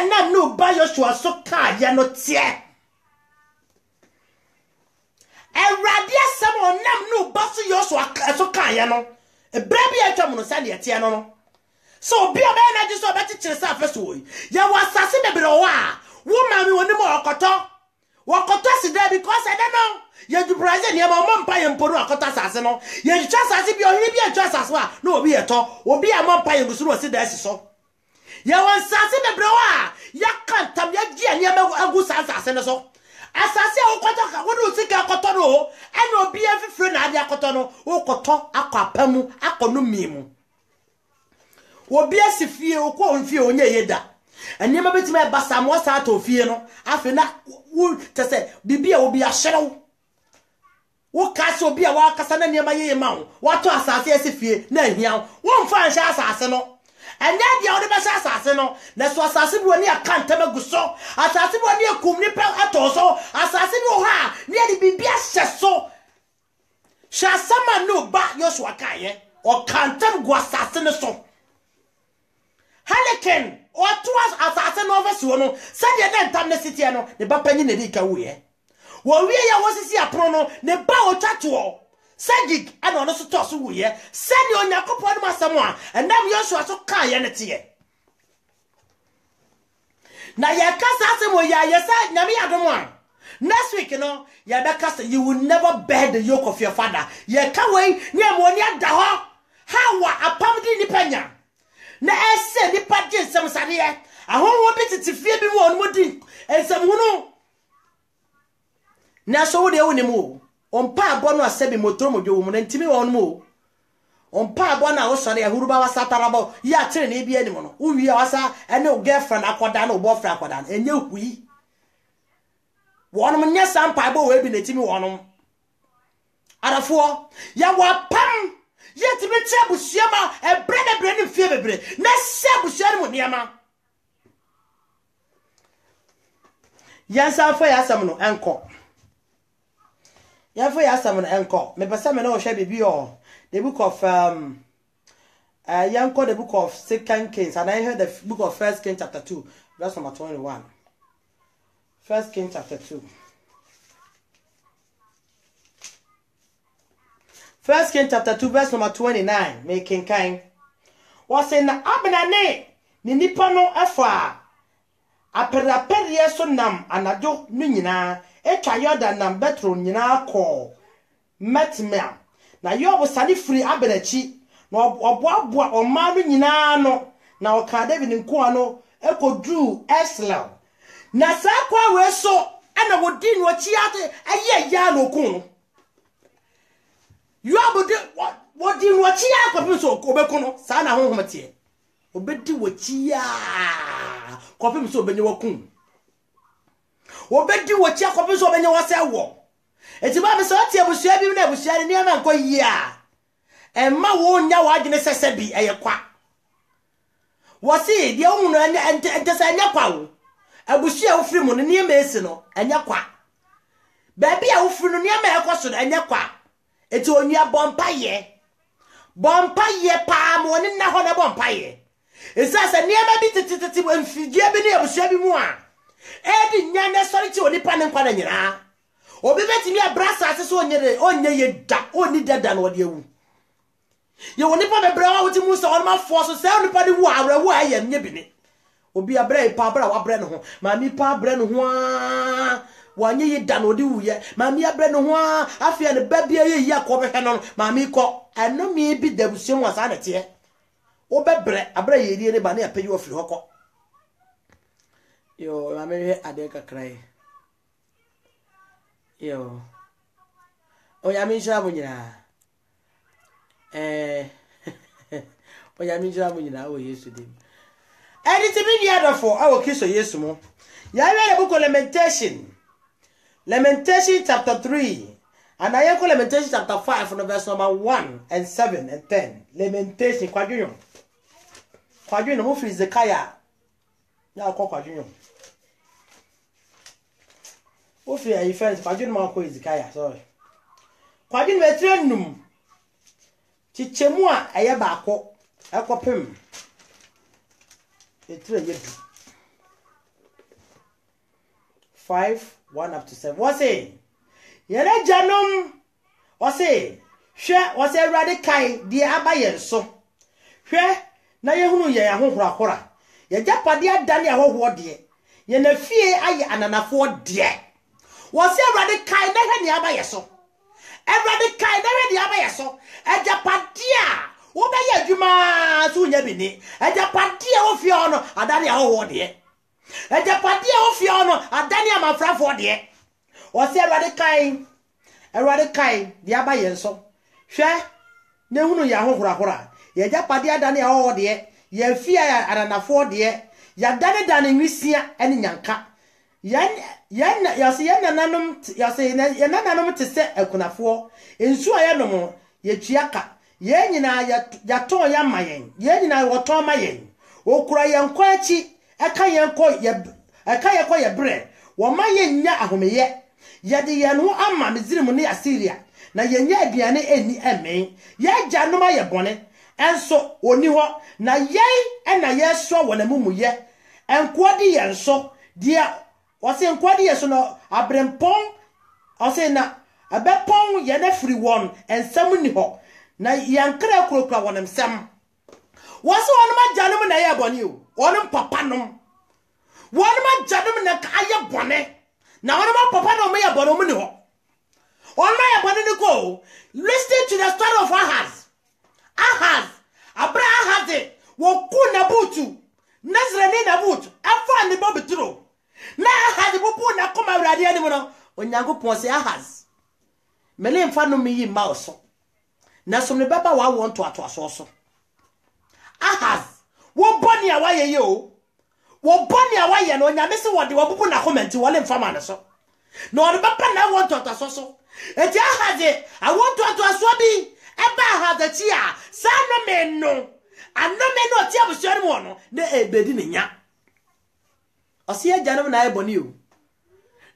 na no ba Joshua so ka ya no tie awrade asam onam no ba so Joshua so ka ya no ebrabi atwa no said the tie no so bi oba na ji so ba ti kire sa afeso yi ya wasase bebere wa wo mami woni mo okoto sida because I don't know ye du Brazil ye ma mpa ye mporu akoto asase no ye twa asase bi ohiri bi atwa asase wa na obi eto obi a mpa ye gusuru sida esiso ye won sase bebere wa ya kantam ya gi anya agu asase no so asase okoto ka wodu sika akoto no ena obi afifre na ade akoto no okoto akwapamu akono mimu obi asifie okwo onfie onye yeda enema betima basa mo sa to fie no afi na wo tese bibia obi ahyerew wo kase obi a wa kasa na nema ye ma wo wato asase asifie na ahia wo mfa anhye asase no enya dia wo de be asase no na so asase bi woni akanta maguso asase bi woni akum ni pe atoso asase bi wo ha ni ade bibia hye so sha sama no ba Joshua kaye o kanta gu asase no so Hurricane or twas assassin of a suono, Sunday then tam citiano, the Bapani Nedika we. Well, we was see a prono, the bow tatuo. Sajik, and on us to toss we, send you on your couple someone, and now you so kind and it's here. Now, ya cast mo ya, yes, I never had one. Next week, ya cast you will never bear the yoke of your father. Ye can't wait near Monia Daha. How a pumpkin penya. Na ese ni padje nsem sade ye ahon wo betiti fie bi wo on modi ensem hunu na so wo de wo nemu on pa abo no asabi motoro modwo wo na ntimi wo on mo on pa abo na wo sore ahuruba wasa tarabo ya kire na ebi anim no wo wi wasa ene o girlfriend akoda na o boyfriend akoda enye hui wonum nya sampa abo we bi na timi wonum arafo ya wa pam yet me chabu siama e brede ni fie bebre na sabu siama mo niama yansa fa ya sam no enko ya fa ya sam no enko me pesa me na o hwe bibi o the book of yanko the book of 2 Kings and I heard the book of 1 Kings chapter 2 verse number 21 1 Kings chapter 2 1 Kings chapter 2 verse number 29 making kind was in abena ni nipa no afa aperaperie so nam anajo no nyina etwa yoda nam betro nyina ko metmel na yobo sane free abenachi na oboaboa o ma no nyina no na oka David nko ano ekodru Eslau na saa kwa we so ana wodi no chi ate aye ya no kun you abode wodi no chi akopim so obekun no saa na honhom tie obedi wochi ya kopim so benye wakun obedi wochi akopim so benye wase wo eti ba me so tie abusua bi na abusua ni ama nko yi a emma wo nya wadwene sese bi eyekwa wasi dia unu ente sa nya kwa wo abusua wo firi mu no ne esi no enya kwa baby a wo firi no ne ma ekoso enya kwa eti onua bompaye pa mo ne na ho na bompaye esasa ne ma bi tititi mfidie bi ne abusua bi mu a edi nya ne sori ti oni pa ne nkwa na nyina obi betimi abrasa ase so onye ye da oni dada na ode ewu ye woni pa bebre wa wuti mu so on ma force se oni pa de wu awrewo aye nye bi ne obi abra pa abra wa bre no ho ma mi pa abra no ho a wanye ye da na ode wu ye ma mi abra no ho a afia ne ba bia ye yi akobehwe no ma mi ko eno mi bi dabusem wa sa na tie wo bebre abra ye rie ne ba na apayi ofiri hoko yo ma me ade kakrai yo o ya mi jira bunyina o ya mi jira bunyina o Yesu dim edit bi ni adofo awo kiso Yesu mo ya we book Lamentation chapter 3 and I call Lamentation chapter 5 from verse number 1 and 7 and 10 Lamentation kwadwunyo mo fi Zekaya ya kwadwunyo o fi ayi friends kwadwunyo ma ko Zekaya sorry kwadwunyo etrenum chichemu a eye baako ekopem etre yedu 5 1 up to 7 what's it yere janom what's it hwe Awurade kai die abaye so hwe na yehunu ye ahohorahora ye japade adane ahoho de ye na fie aye ananafo de what's Awurade kai na hwe ne abaye so Awurade kai na hwe ne abaye so ejapade a wo be ye adwuma so nya bini ejapade a wo fie ono adane ahoho de ejapade a wo fie ono adane amafrafo de what's Awurade kai de abaye so hwe ne hunu ya ahohorahora ye japade adane ahoho de ye fie ananafo de ya dane nwisia ene nyanka nananum te se akunafo ensu ayenom ye tuaka ye nyina ya ton ya mayen ye nyina woton mayen okura yenko achi aka yenko ye bre wo mayen nya ahomeye ye de ye no ama Misrim ne Asiria na ye nya aduane eni emen ye gyanom aye bone enso oni ho na ye na ye so wona mumuye enkwodi ye nso dia wase nkwadi yeso no abrempon ose na abepon ye na free one ensam ni ho na yankra kurokura wonem sem wase wonma janum na ye bone o wonem papa nom wonma janum na aye bone na wonma papa nom ye bone om ni ho wonma ye bone ni ko listen to the story of Ahaz Ahaz wo ku Nabutu Nazrani Nabutu afa ni bobitro na Ahaz bubu na koma Awurade ani mo no Onyankopon se Ahaz mele mfa no mi yi ma so na so ne baba wa won to so Ahaz wo boni a waye ye o wo boni a waye no Onyame se wo de wo bubu na comment wo le mfa ma ne so na wo baba na won to so eti Ahaz I want to so bi eba Ahaz chi a sa no me no ti abusuare mo no na ebedi ne nya Osi ajanum na eboni o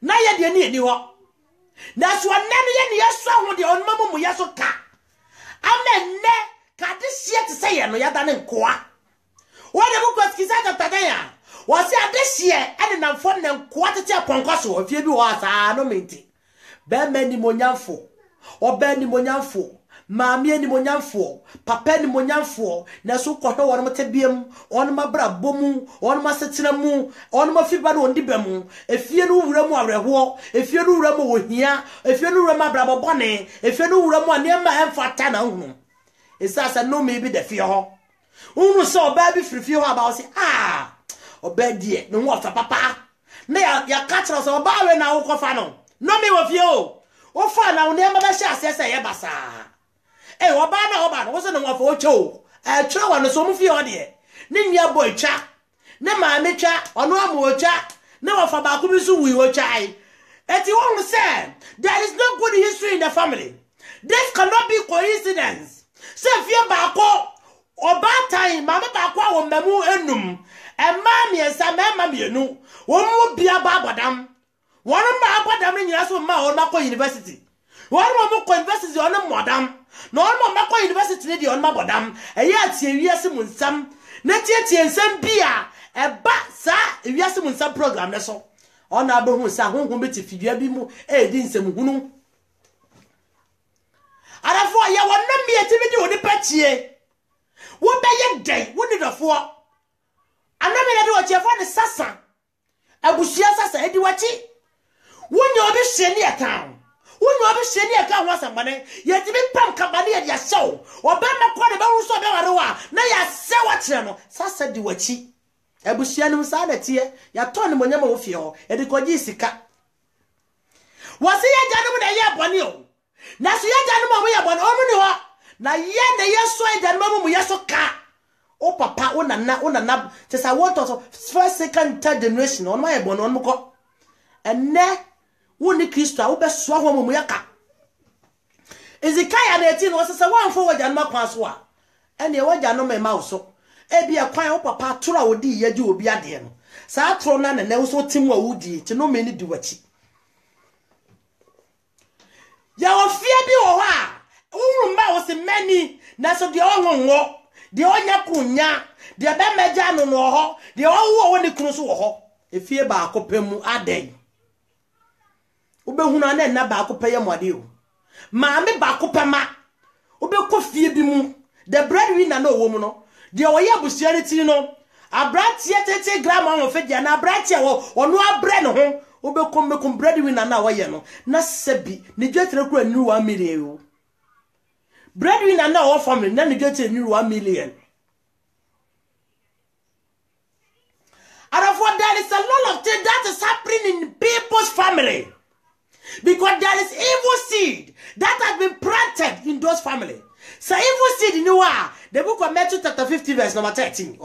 na ye de ni ho na so nanu ye ne yeso ho de onma mu yeso ka amenne ka de sie te se ye no ya da ne nkoa wo de bu ko skisa ta tadan ya wo se ade sie ene na mfo ne nkoa tete aponkoso afie bi wo asa no menti be mani monyamfo oba ni monyamfo maami ni monyamfo papa ni monyamfo na so kwohwe won mtebiam on mabra bomu on masetena mu on mafiba no ndiba mu efie no wura mu awreho efie no wura mu wohia efie no wura mu abra bobone efie no wura mu anema emfata na hunu esasa no me bi de fie ho Unu so baby free ho about say ah obedie no wo fa papa na ya catch us oba we na wo kofa no me wo fie o fa na wo ne ma ba sha asese ye basa oba na oba no wo se no wo fa o cho twa wa no so mu fie o de ne nua boy twa ne ma me twa ono amu o twa ne wo fa ba ko bi so wi o twai eti won say there is no good history in the family. This cannot be coincidence. Say fie ba ko oba time mama ba kwa wo mamu enum emma miensa mema mienu wo mu bia ba abodam won ma abodam nyina so ma won makọ university won mo ko university on modam no won mo makọ university ne di on ma bodam eye atie wiase mu nsam na tie nsam bia eba sa wiase mu nsam program ne so ona abehu sa honhom beti fidua bi mu di nsam hunu arafo ya won na mieti bi di woni pachie wo beye day woni dofo aname na de wo chefo ne sasa abusia sasa edi wachi wonyo obi hye ne aka ho asambane ye ti bi pam kabane ye ya sew oba mekọ ne be hu so be warewa na ya se wa kire no sasa di wachi abusia no sa na tie ya to ne monyama wo fie ho edi koji sika wasi ya janu na ye boni o na so ya janu mo ye boni o mu ni ho na ye na ye so janu mo mu ye so ka o papa o nana tesa what of first second third generation on my bon on mko enne woni Kristo a wo be so ho mo ya ka Ezekiah na 18 wo sese wan fo wajan makwan so a ene wajan no mema wo so e bia kwan wo papa toro a wodi yaji obi ade no sa toro na ne wo so tim wa wodi ti no me ni di wachi ya wo fie bi wo ha wo mba wo se mani na so de onwonwo de onya kunya de be meja no no ho de owo woni kunu so wo ho efie ba akopemu aden ubehunu na na ba akopeye mode o ma me ba akopema ubekọ fie bi mu the breadwinner na owo mu no de oye abusia ne ti no abratie tete gram on fe dia na abratie wo ono abre no ho ubekọ mekum breadwinner na waye no na sebi ne dwetre kura ni 1 million o breadwinner na wo family na ne dwetre ni 1 million. And therefore, there is a lot of things that is happening in people's family. Because there is evil seed that has been planted in those families. So evil seed in the book of Matthew chapter 50 verse number 13.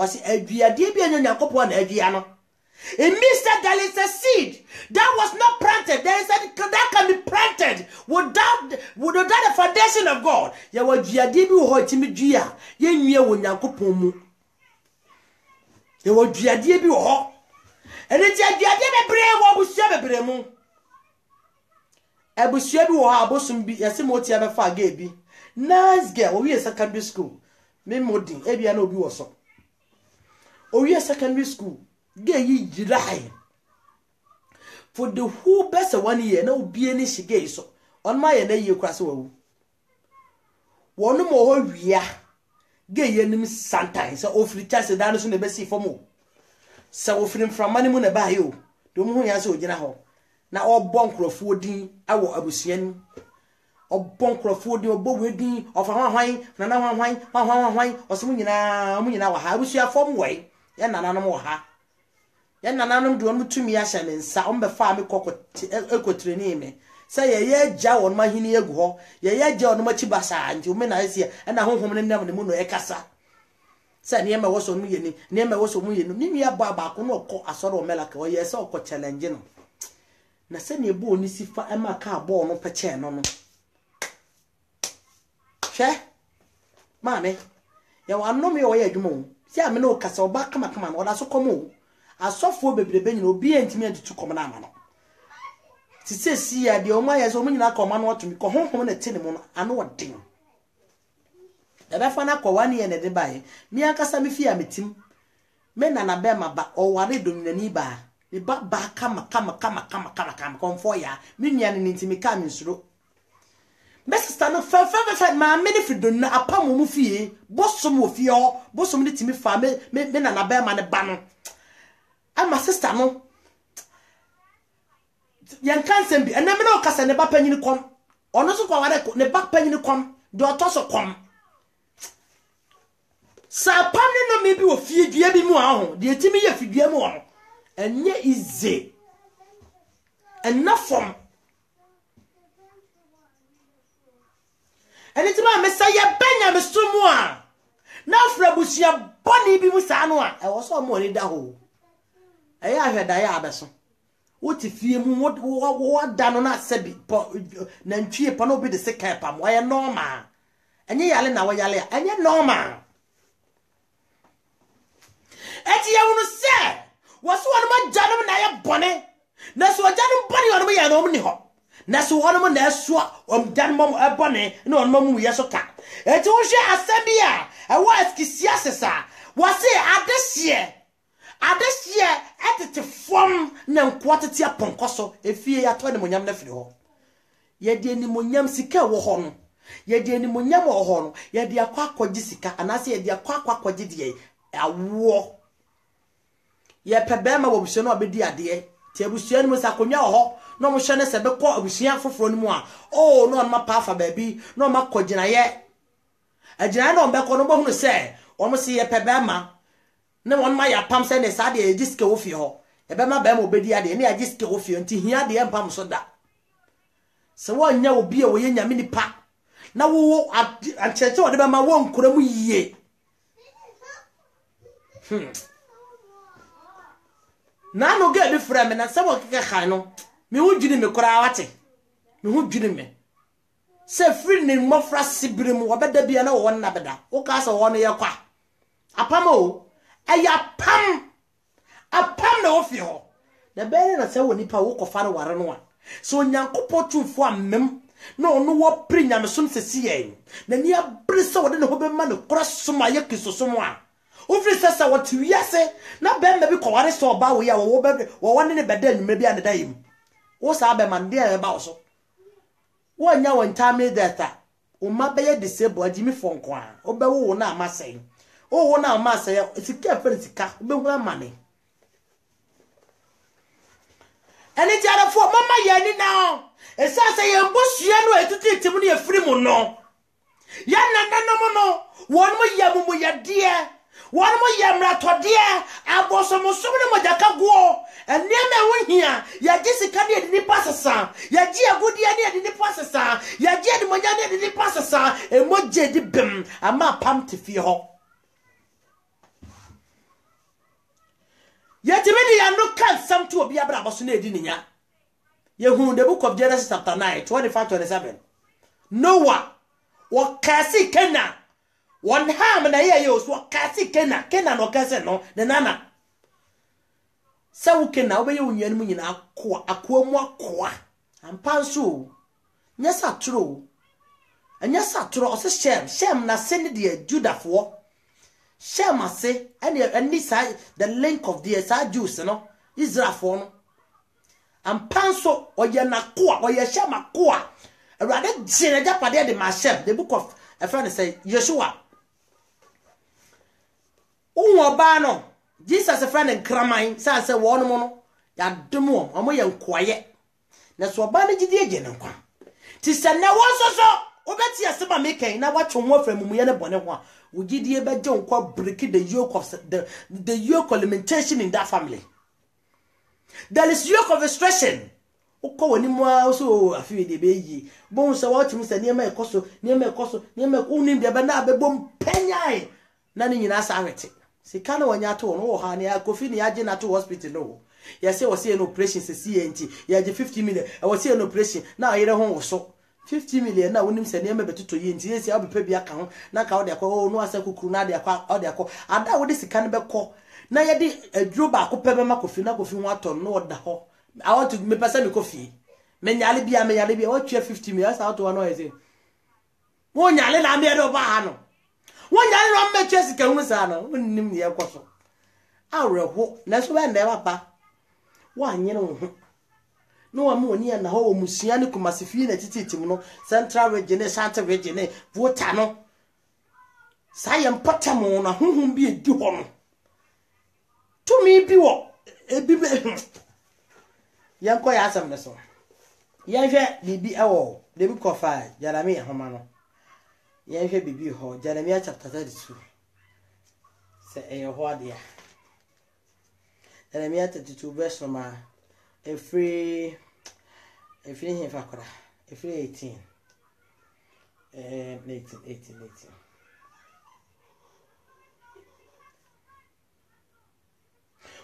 It means that there is a seed that was not planted. There is a that can be planted without the foundation of God. Ye wo duade bi wo ho ene ti duade bebre wo busua bebre mu abusua bi wo ha abosum bi yase mo ti abefa ga bi nice girl wo wie secondary school me modin e bia na obi wo so o wie secondary school ga yi jirai for the whole best 1 year na obi eni shige so on ma ye na ye kwase wawu wonu mo ho wia gay yenim sometimes so ofri chance dan so ne be si fomo so ofri from mani mu na ba yo do mu ya so ogina ho na obon krofo din awo abusuan obon krofo din obo wedin ofa hwan na na hwan oso mu nyina wa ha abusua fom we ye nananom wo ha ye nananom do on mutumi ya hye ne nsa on be fa me kokotire ni me say ye ja won mahini egu ho ye ja on machi basa nti o me na ese na honhom ne nam ne mu no e kasa say ne me woso mu yeni ne me woso mu yeni ni nua ba ko no ko asoro o melaka o ye se o ko challenge no na se ne bo oni sifa e ma ka bo no peche no hwe mame ye wanom ye o ye adwuma o si ame no kasa o ba kama no da so komo asofo bebrebe nyina obi entimi antutu komo na ama no si ya de o ma ya so mu nyina koma no otumi ko honhom na tene mu no ano odin e be fa na kwa 1 year na de bae mi akasa mi fi ametim me na be ma ba o ware dominani ba ni ba kama komfo ya mi nua ne ntimi ka mi nsuro be sister no fa ma me ne fido na apam mu fie bosom wo fie ho bosom ne timi fa me na be ma ne ba no ama sister no yan kansen bi ename na okasa ne ba panyini kom ono so kwa ware ne ba panyini kom de otoso kom sa pam ne no me bi wo fie dua bi mu aho de etimi ye fidua mu aho enye ize enafom eni ti ma me say benya me sumu a na afra busia boni bi mu sa no a e wo so mo ni da ho e ya hweda ya abeso wo ti fie mu wo da no na sebi na ntwie pa no bi de se kai pa mo ye normal enye yale na wo yale a enye normal eti ya wonu se wo so wonu ma janum na ye bone na so janum bone wonu ya no ni ho na so wonu na so janum e bone na wonu mu ye so ka eti wo hwe asabi a e wo askisia sesa wo se adehye etete fom na nkwatete aponkoso efie ya to ne monyam na firi ho ye de ni monyam sika wo ho no ye de ni monyam wo ho no ye de akwakogi sika anase ye de akwakogi de awo ye pebema wo buso no obedi ade ti abusuan mu sakonwa ho no mo hwe ne se be ko abusuan foforo ni mu a oh no ma pa fa baabi no ma kogina ye agina no be ko no bo hunu se o mo se ye pebema ne won ma ya pam se ne sa de diske wo fi ho e be ma be ma obedi ade ne ya diske wo fi nti hia de empam so da se wo nya obi e wo ye nyame nipa na wo ancheche wo de be ma wo nkura mu yiye na no get different me na se wo keke khan no me hu dwini me kura wate me hu dwini me se free ne mofra sibire mu obeda bia na wo na beda wo ka se wo no ye kwa apam o aya apam na wo fi ho na bere na se wo nipa wo kofa no ware no a so nyankopɔ tumfo amem na ono wo pri nyamesom sesi yen na ni abre se wo de ne ho be ma ne kora soma ye kisosom a ofri sesa wo ti wiase na be ma bi kɔware so ba wo ya wo be wo ne beda anwuma bi an da yim wo sa be man de e ba wo so wo nya wo ntame data o ma be ye disable adimi fonko a wo be wo na amasen wo na amasen ya sika fe sika be hu amane eni ti ara fo mama ye ni na esa se ye mbosua no etuti tim ne afiri mu no ya nana mo no won mo ye mu ye de won mo ye mratode abosomosom ne mojaka go enema wo hia ya gisika ne de ni pasesa ya gi agodie ne de ni pasesa ya gi de moja ne de ni pasesa emoje di bem ama pam te fi ho yet many are no can some to be abra boso na edi ninya ye hu the book of Genesis chapter 9 25-27 Noah wa kasi kena one ham na ye yo so kasi kena no kase no ne nana sawu kena obe ye unyan mu nyina akwa mu akwa ampa so nya satro anya satro o se shem na send the judafo Shem ase any side the link of the Jews no Israel for no and panso oye na koa oye shem akoa awade jine japade de ma shem the book of a friend say Yeshua unwo no Jesus a friend nkramai say wo no no ya demo omo ye nkoye na so oba na gidi age ne nkwa ti se na wo so obeti asema meken na watwo ho aframu ye ne bone ho ugidie be je nkwa break the yoke of the yoke of limitation in that family. There is yoke of restriction. Uko woni mo so afi de be yi bon so what mu se niam ekoso unim de be na be bom penyai na ni nyina sa wete sika na wonya to no wo ha ne akofi ne age na to hospital no ya say was an operation se CNT ya je 50 million e was an operation na ayere ho wo so 50 million na wonim se niam betuto yi nti yesi abepa bia ka ho na ka wo de akọ no asa kukuru na de akọ o de akọ ada wo de sika ne be kọ na ye de aduro ba ko pebe ma kofi na kofi ho aton no da ho I want to me person me coffee me nyale bia what you 50 million that's how to know is it wo nyale na me do ba ha no wo nyale no me chesi ka hu sa no nim ne yakoso areho na so be na papa wo anyere wo ho no wa mo ni na ho musua ne kumasifie na tititim no central region south region vota no sayem potamo na honhom bi edi ho no to me bi wo ebi yanko ya asam ne so yanhwe bibi ewo de bi kofa Jeremiah homa no yanhwe bibi ho Jeremiah chapter 32 say a hoadia. And I'm here to best from a free fakora, a free 18. 18.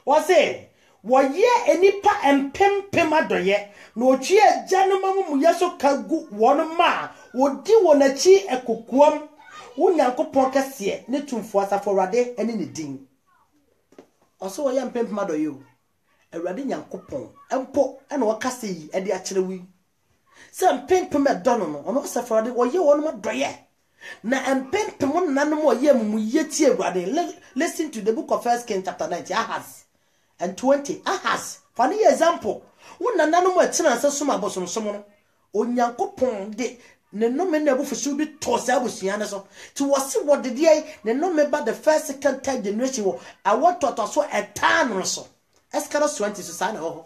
What's it? What ye any pa and pema doye? No cheer, gentleman, yaso kagu one ma, would do one a chi a cookworm, one yanko pocket see, netum for Saforade and in the ding. Also, I am pimp mother you. A radin young coupon, and po and wakasi at the actually. Some pimp Madonna, or not Saforade, or you one more doye. Na and pimp one none more yem yet here, listen to the book of 1 Kings chapter 90. Ahas. And 20 Ahas. Funny example. When none more tenants are summa bosom someone. Onyankopon de ne no me never for should be tossed out with Sianaso. To was what the day, ne no me about the first, second, third generation. I want to also a tan or so. Escaros 20 to sign oh.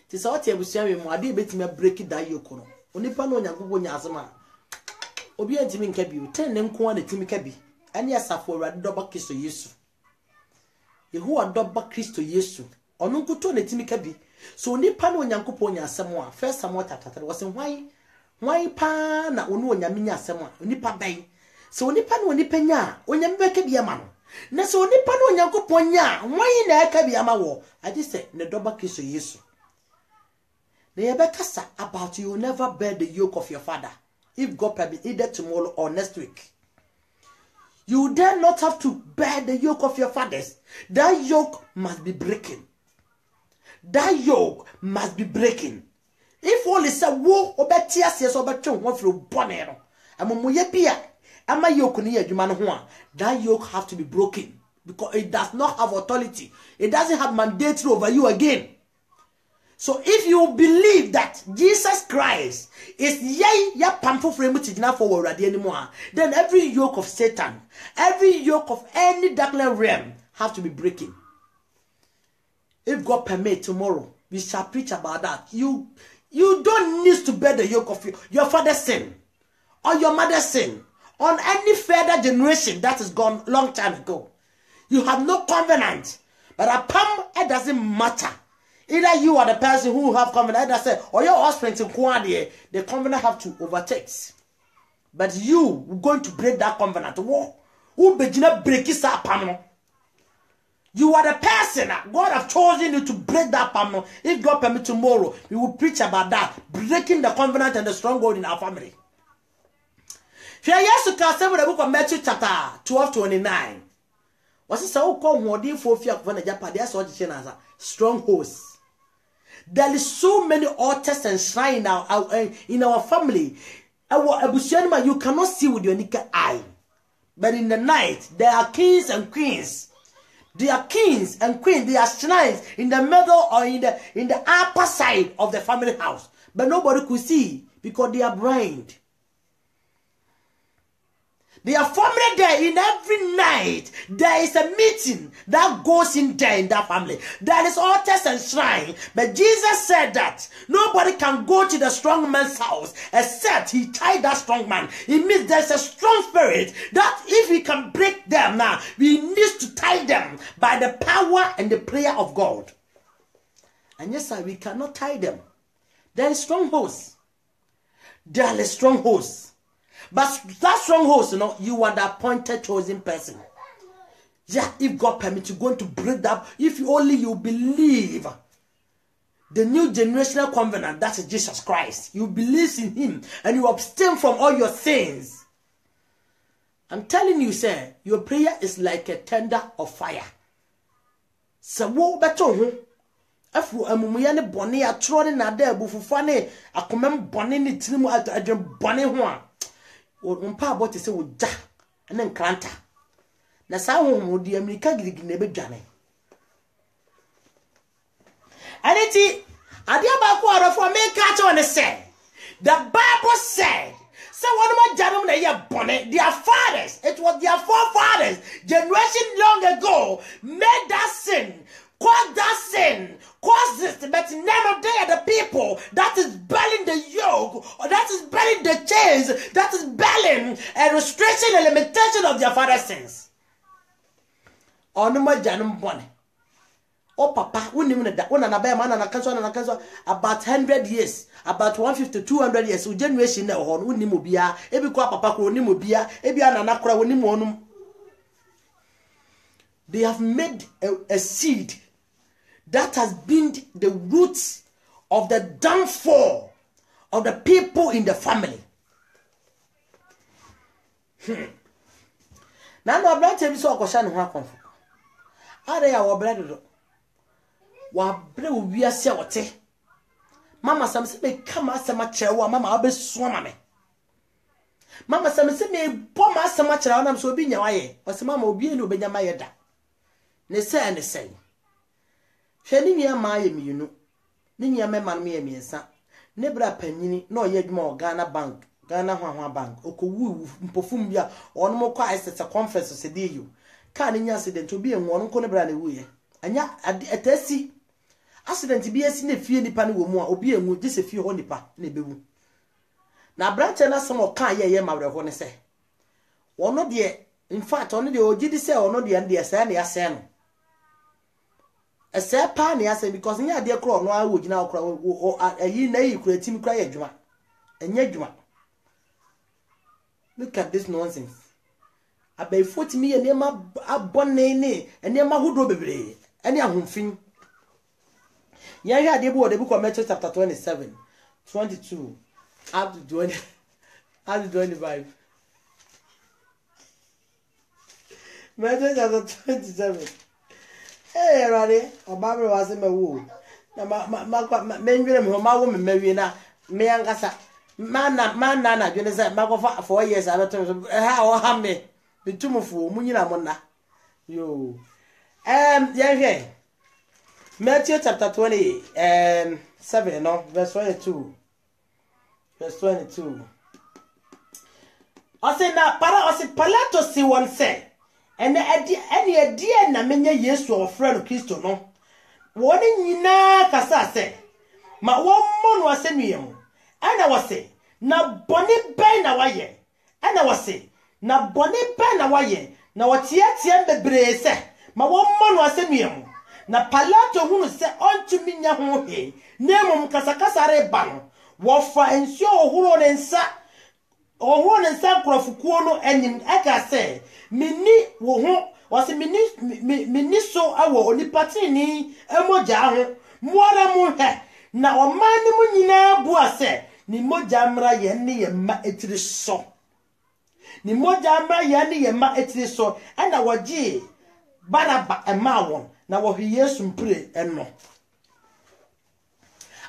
Tis all table sharing my dear bit me break it that you cono. Only pano yango yazama. Obi and Timmy Cabby, 10 and quantity Timmy Cabby. And yes, I for a double kiss to use. Who are double Christ to Yesu. Or no good to Timmy Cabby. So nipa no nyankopon nya asem a first Samuel tatata was why pa na onu onyaminya asem a nipa ban so nipa no nipa nya onyambe ka bia ma no na so nipa no nyankopon nya why na ka bia ma wo ade se ne doba Kristo Yesu na ye bekasa about you never bear the yoke of your father if God permit either tomorrow or next week. You dare not have to bear the yoke of your fathers. That yoke must be breaking. That yoke must be breaking. If all is a war, obetia says obeton one through bonero. Amoye pia, ama yoke ni edwuma ho a. That yoke have to be broken because it does not have authority. It doesn't have mandate over you again. So if you believe that Jesus Christ is ya pampo frame to forward anymore, then every yoke of Satan, every yoke of any darkness realm have to be breaking. If God permit, tomorrow we shall preach about that. You don't need to bear the yoke of your father's sin or your mother's sin on any further generation that is gone long time ago. You have no covenant, but it doesn't matter. Either you are the person who have covenant, either say, or your offspring to Kwadi, the covenant have to overtake. But you are going to break that covenant. Who begin break it up? You are the person that God have chosen you to break that palm. If God permit tomorrow, we will preach about that, breaking the covenant and the stronghold in our family. Here, yes, you can say with the book of Matthew chapter 12:29. Was it so called Modi for fear of the Japan? That's what the as strongholds. There is so many altars and shrines in our family. You cannot see with your naked eye. But in the night, there are kings and queens. They are kings and queens. They are shrines in the middle or in the upper side of the family house. But nobody could see because they are blind. They are formally there in every night. There is a meeting that goes in there in that family. There is altars and shrine. But Jesus said that nobody can go to the strong man's house except he tied that strong man. It means there's a strong spirit that if we can break them now, we need to tie them by the power and the prayer of God. And yes, sir, we cannot tie them. There is strongholds. There is strongholds. But that stronghold, you are the appointed chosen person. Yeah, if God permits you, going to break that. If you believe the new generational covenant, that is Jesus Christ. You believe in him and you abstain from all your sins. I'm telling you, sir, your prayer is like a tender of fire. So what better? Afu amumuya ne bone atro ne nada abufufa ne akomem bone ne tirimu adwen bone ho a mpa abot se wo ja ne nkranta na sa ho mo di America girigi na bedwane aneti ade abako arofo me ka che one say the Bible said so one ma jarum na ye bone their fathers, it was their forefathers generation long ago made that sin, caused that sin, caused this, but now they are the people that is belling the yoke, or that is belling the chains, that is belling a restriction and limitation of their father's sins. ono majanum bone o papa wonim ne da wona na ba ma na kanso about 100 years about 150 200 years o generation na ho no wonim obia ebi kwa papa ko wonim obia ebi anana kora wonim onum. They have made a seed that has been the roots of the downfall of the people in the family. Now, no brand tell me so akosha no ho akonfo. Are ya wo bread do. Wa bre wo wiase wote. Mama sam se me kama asema kire wo mama obeso mama. Mama sam se me bo ma asema kire wo nam so obi nya waye. O se mama obi ene obenya maye da. Ne se. Hwe ni nia ma ye mienu. Ni nia me man me ye miensa. Ne bra panyini na oye adwuma o Ghana Bank. Ghana Hwa Bank okowu mpofum bia ono mo kwa isese conference se dey you ka ne nya accident obi enwo ono ko ne bra na wuye anya atasi accident bi esi na fie nipa ne wo mu a obi enwo je se fie ho nipa na ebewu na branch na some o kan ye mawre ho ne se ono de in fact ono de ogidi se ono de ande ese na yase no ese pa na yase because nya de kro ono a wo gina okro ayi na yi kura tim kura ye dwuma enya dwuma. Look at this nonsense. About 40 million nema abonene enema hudo bebre ene ahomfin. Ya hwa de bo de book of Matthew chapter 27 22 up to 20 up to 25. Matthew chapter 27. Hey rade obabere wase mewu. Na menwere me ho ma wo me mawie na me yankasa man na dwene say makofa 4 years abeto ha o ha me bitumufu munyina monna yo yeah Matthew chapter 20 7 no verse 22 osena para Pilato si won say ene adi na menye Yesu ofre no Kristo no woni nyina kasa say ma wo mmonu asenuye ana wase na boni ben na waye ana wase na boni ben na waye na wotiatia bebre se ma wo mmonu asenuye na Pilato hunu se ontumi nya ho he nemum kasakasa re ba no wo fa ensuo ohuro ne nsa krofukuo no enim aka se mini wo ho wase mini so awo onipatini emoja ho muara mu he na omani mu nyina bu ase ni moja mra ye ne ye ma etiri so ni moja mra ye ne ye ma etiri so ana woje baraba emawon na wo hwe Yesu mpre eno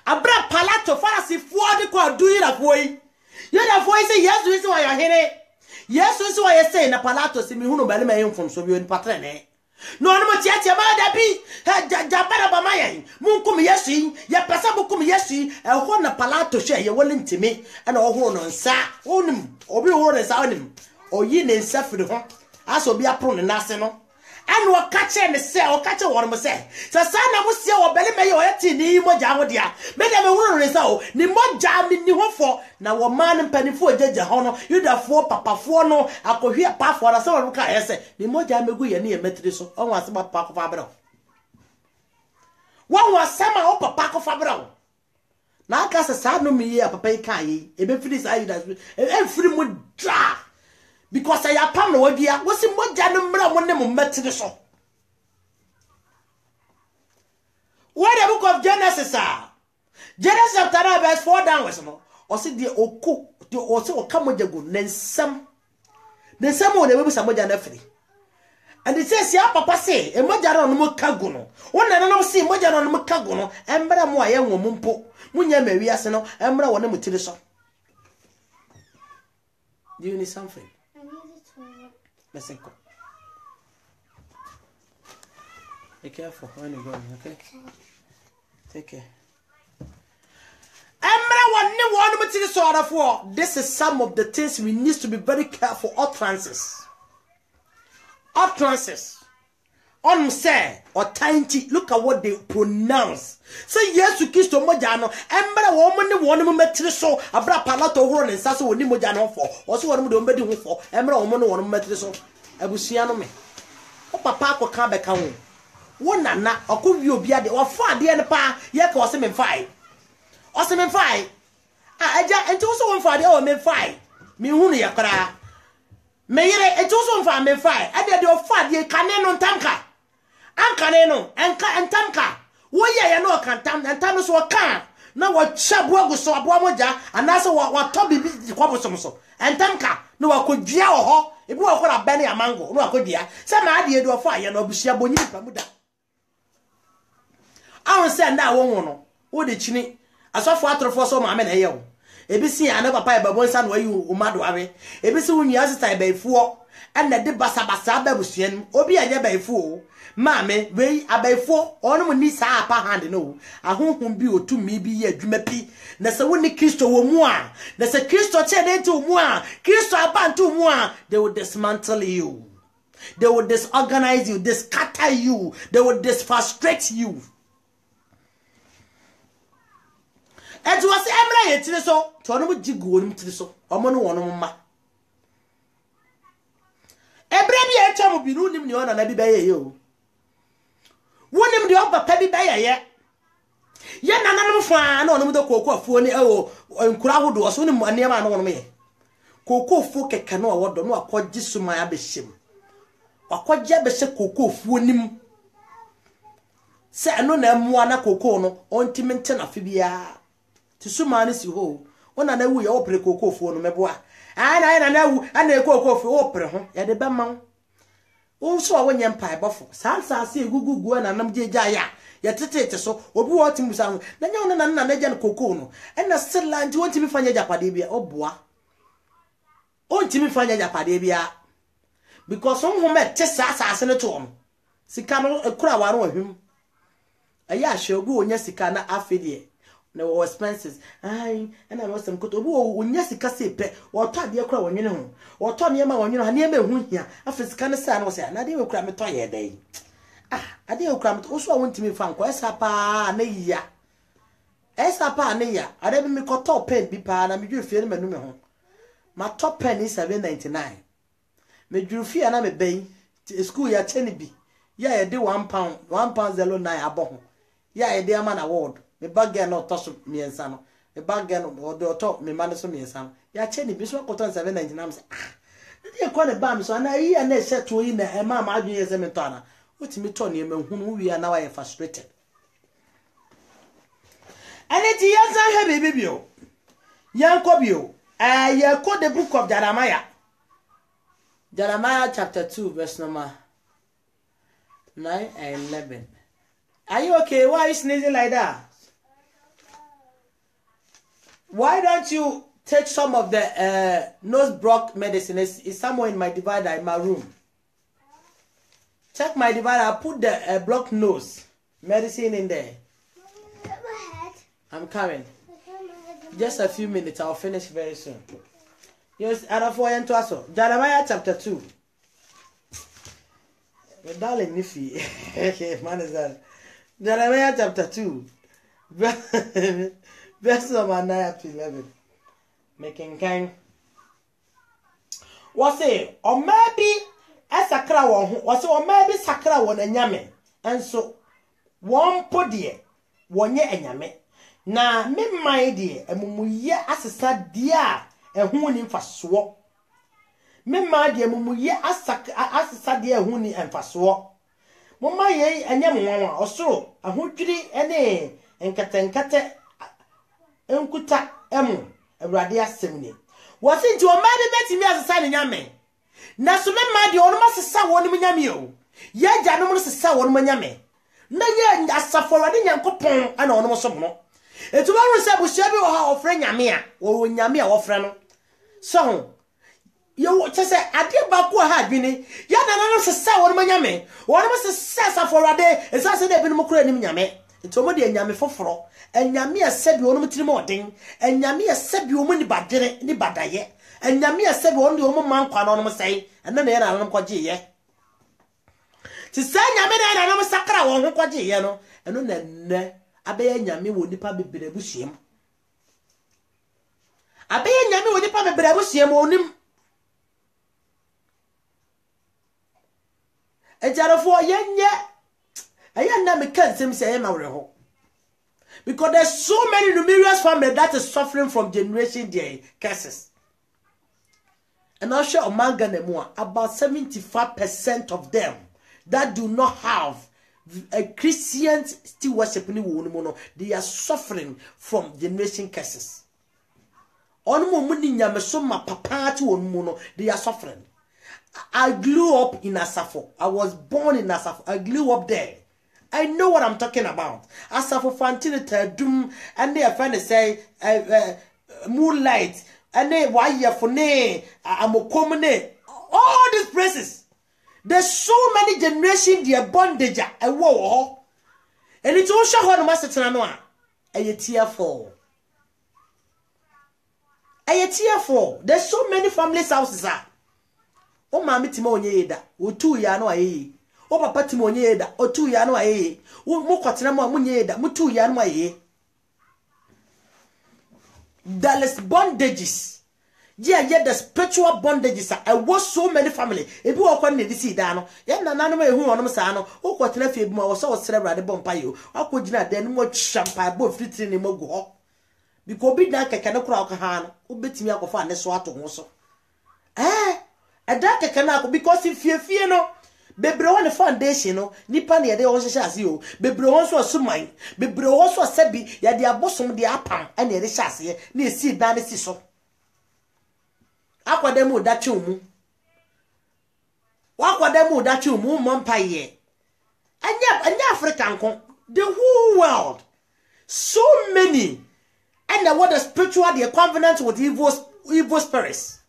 abra Pilato farasi fuade kwa duira foi yeda foi se Yesu isi wa yahene Yesu isi wa yese na Pilato si mi hunu bale ma yemfom so bi oni patre ne no no mo tiatia ma da bi jabara ba mayen munkum Yesu ya pesa bukum Yesu ho na Pilato hwe ye wole ntimi na ohoro no nsa onim obi ohoro nsa onim oyi ne nsa firi ho aso bi apro ne nase no anu okache ne se okache won mo se sa na mo se wo bele me ye oyati ni moja ho dia me de me huru ne sa o ni moja mi ni ho fo na wo man mpanifo jeje ho no yudafo papafo no akohwe pafo na se wo ka ese ni moja megu ye ne ye metri so onwa se ba papa ko fa bra won wa sama o papa ko fa bra na aka se sa no mi ye papa yi kan yi e be firi sa yudas e firi mu dra because I apam no wadia wosi moja no mra mo ne mo metri so what the book of Genesis Genesis chapter 9 verse 4 downwards no o se de oku de o se o ka moja go nensam o ne we bisa moja na firi and it says ya papa say e moja no mo ka go no wona no se moja no mo ka go no embra mo aye nwo mpo munya mawi ase no embra wo ne mo tiri so. Do you need something? Listen, go. Be careful when you go, okay? Take care. This is some of the things we need to be very careful. Utterances. On say or tiny. Look at what they pronounce. Say yes to Kristo mojano. Embra woman ni wonu metri so. Abra Pilato horo ne nsa so woni mojano for. Oso wonu do mbedi ho for. Embra woman wonu metri so. Abusua no me. papa ko ka be ka ho wo nana okowi obi ade wo fa ade ne pa ye ka o se me fai o se me fai aja enti wo so wo fa ade o me fai me hunu ya kra me yire enti wo so wo fa me fai ade de o fa ade kane no ntamka anka ne no enka ntamka wo ye ye no kan ntam so kan na wo chabu aguso abo amoja anase wo to bibi kwabosom so entamka no wa kodua wo ho ebi wo kora bene amango no akodua se ma ade edu ofo aye no obusia bonyi pamuda awon se na wo hu no wo de chini asofo atrofo so ma me na ye wo ebi si ya na papa e babon sa no ayi umado awe ebi si wunua asita e baifuo ena de basabasa babusuan obi anya baifuo maame wei abaifo onum ni saa apa hand no ahohom bi otumi bi ye adwuma pi na se woni Kristo wo mu a na se Kristo che de nti wo mu a Kristo aba nti wo mu a they will dismantle you, they will disorganize you, they scatter you, they will disfrustrate you. Etu wase emra ye tire so to onum jigu onum tire so omo no wonum ma ebre bi e twa mo bi nu nim ni ona na bi ba ye o wonim de oba pa bi ba ye ye nananum fa na onum de kokko afuo ni ewo nkura hodo so nim anema na wonum ye kokko afuo keke na owodo na akogye suma ya behyem akogye behye kokko afuo nim se eno na emua na kokko no ontimi nte na fe bia tisuma ni si ho ona na wu ye opre kokko afuo no meboa na wu ana kokko afuo opre ho ye de bema wo so awonye mpa bofo sansa se egugugu na nam jeja ya tetete so obi wo timusa ho na nya no na na ja no kokko no na sela nti wontimi fanya japade bia oboa ontimi fanya japade bia because on home tesa asase ne to no sika no ekura waro ahwem aya ahwe obi onya sika na afedie na wo expenses ai na no sem koto obi onya sika se pe wo to ade ekura wonwene ho wo to ne ma wonwene ho ne ma ehu hia afi sika ne sa na wo se na de ekura me to ye dai ade ekura me to so wontimi fa nko esa pa na yiya esa pa na yiya ade bi me koto pen bi pa na me dwe fie ne manu me ho ma top pen is 799 me dwe fie na me ben school ya cheni bi ya ye de £1.09 aboho ya ye de ama na ward me bagge no toso miensa no me bagge no odo to me mane so miensa no ya cheni bi so koton 799 say e ko ne ba me so na yi na se to yi na e ma adwun ye se me to ana otimi to ne me hunu wi na wa ye frustrated ane ti ya san he bebe bio yanko bio ye ko the book of Jeremiah chapter 2 verse number 9 and 11. Are you okay? Why are you sneezing like that? Why don't you take some of the nose block medicine? It's somewhere in my divider in my room. Check my divider. I put the block nose medicine in there. I'm coming. Just a few minutes. I'll finish very soon. Yes, Jeremiah chapter 2. Darling Nifi. Man is that. Jeremiah chapter 2. Verse number 9 to 11. Making kind. Was it? Or maybe a sakra one. Was it? Or maybe sakra one and yame. And so one podie. One ye and yame. Na me my dear. And mumuye asesa dia. And who in for swap. Me my dear mumuye asesa dia huni and for swap. Mama ye and yam or so. A hundred and enkate enkuta emu awrade asemni was into a man bet me as a sign in yame na so me ma de onu masesa wonu nyame o ye ja no masesa wonu nyame na ye asafowade nyankopon ana onu so no etu ba ru se bu shebi o ha ofre nyame a wo nyame a wo fre no so yo chese ade ba ko ha adwini ya na no sesa wonu nyame wonu masesa asafowade esase de bi no kura nim nyame etu mo de nyame foforo enyame asebi onum tirimo odin enyame asebi omu ni badere ni badaye enyame asebi onde omu mankwa no onum sei enne na yana anum kwaje ye ti se nyame na yana anum sakra wo ho kwaje ye no eno na nne abeya nyame wo nipa bebere busuem abeya nyame wo nipa bebere busuem onim Ejarafo yenye ayan na me kan sem say ma wreho. Because there's so many numerous families that is suffering from generation their curses. And I'll share Omanga Nemua, about 75% of them that do not have a Christian still worshiping, they are suffering from generation curses. They are suffering. I grew up in Asafo. I was born in Asafo. I grew up there. I know what I'm talking about. Asafo Fantine Doom, and they are trying to say moonlight, and they why you for ne, Amokomene, all these places. There's so many generations they are bondage and war. And it's all show on Master Tananoa. A tearful. A tearful. There's so many families houses are. O mama timo nyeda, o 2 ya no aye. O papa timo nyeda, o 2 ya no aye. O mo kwatena mo nyeda, mo 2 ya no aye. There is bondages. Yeah, the spiritual bondages. I was so many family. If you are ne disi da no, ya na nanu me hu onom sa no. O kwatena fie bi ma wo so wo sere brade bompa yo. Akogina de no mo champa bo fitiri ni mo go ho. Because bi na keke no kura o ka ha no, o betimi akofa ne so ato ho so. Ada keke na because if fie no bebre won foundation no nipa na ye de wo hye ase o bebre won so suman bebre won so sabi ya de abosom de apam na ye de hye ase na esi dan si so akwade mu da twumu wakwade mu da twumu mo mpaye anya Africa nko the whole world so many and the what the spiritual the covenant with evil spirits.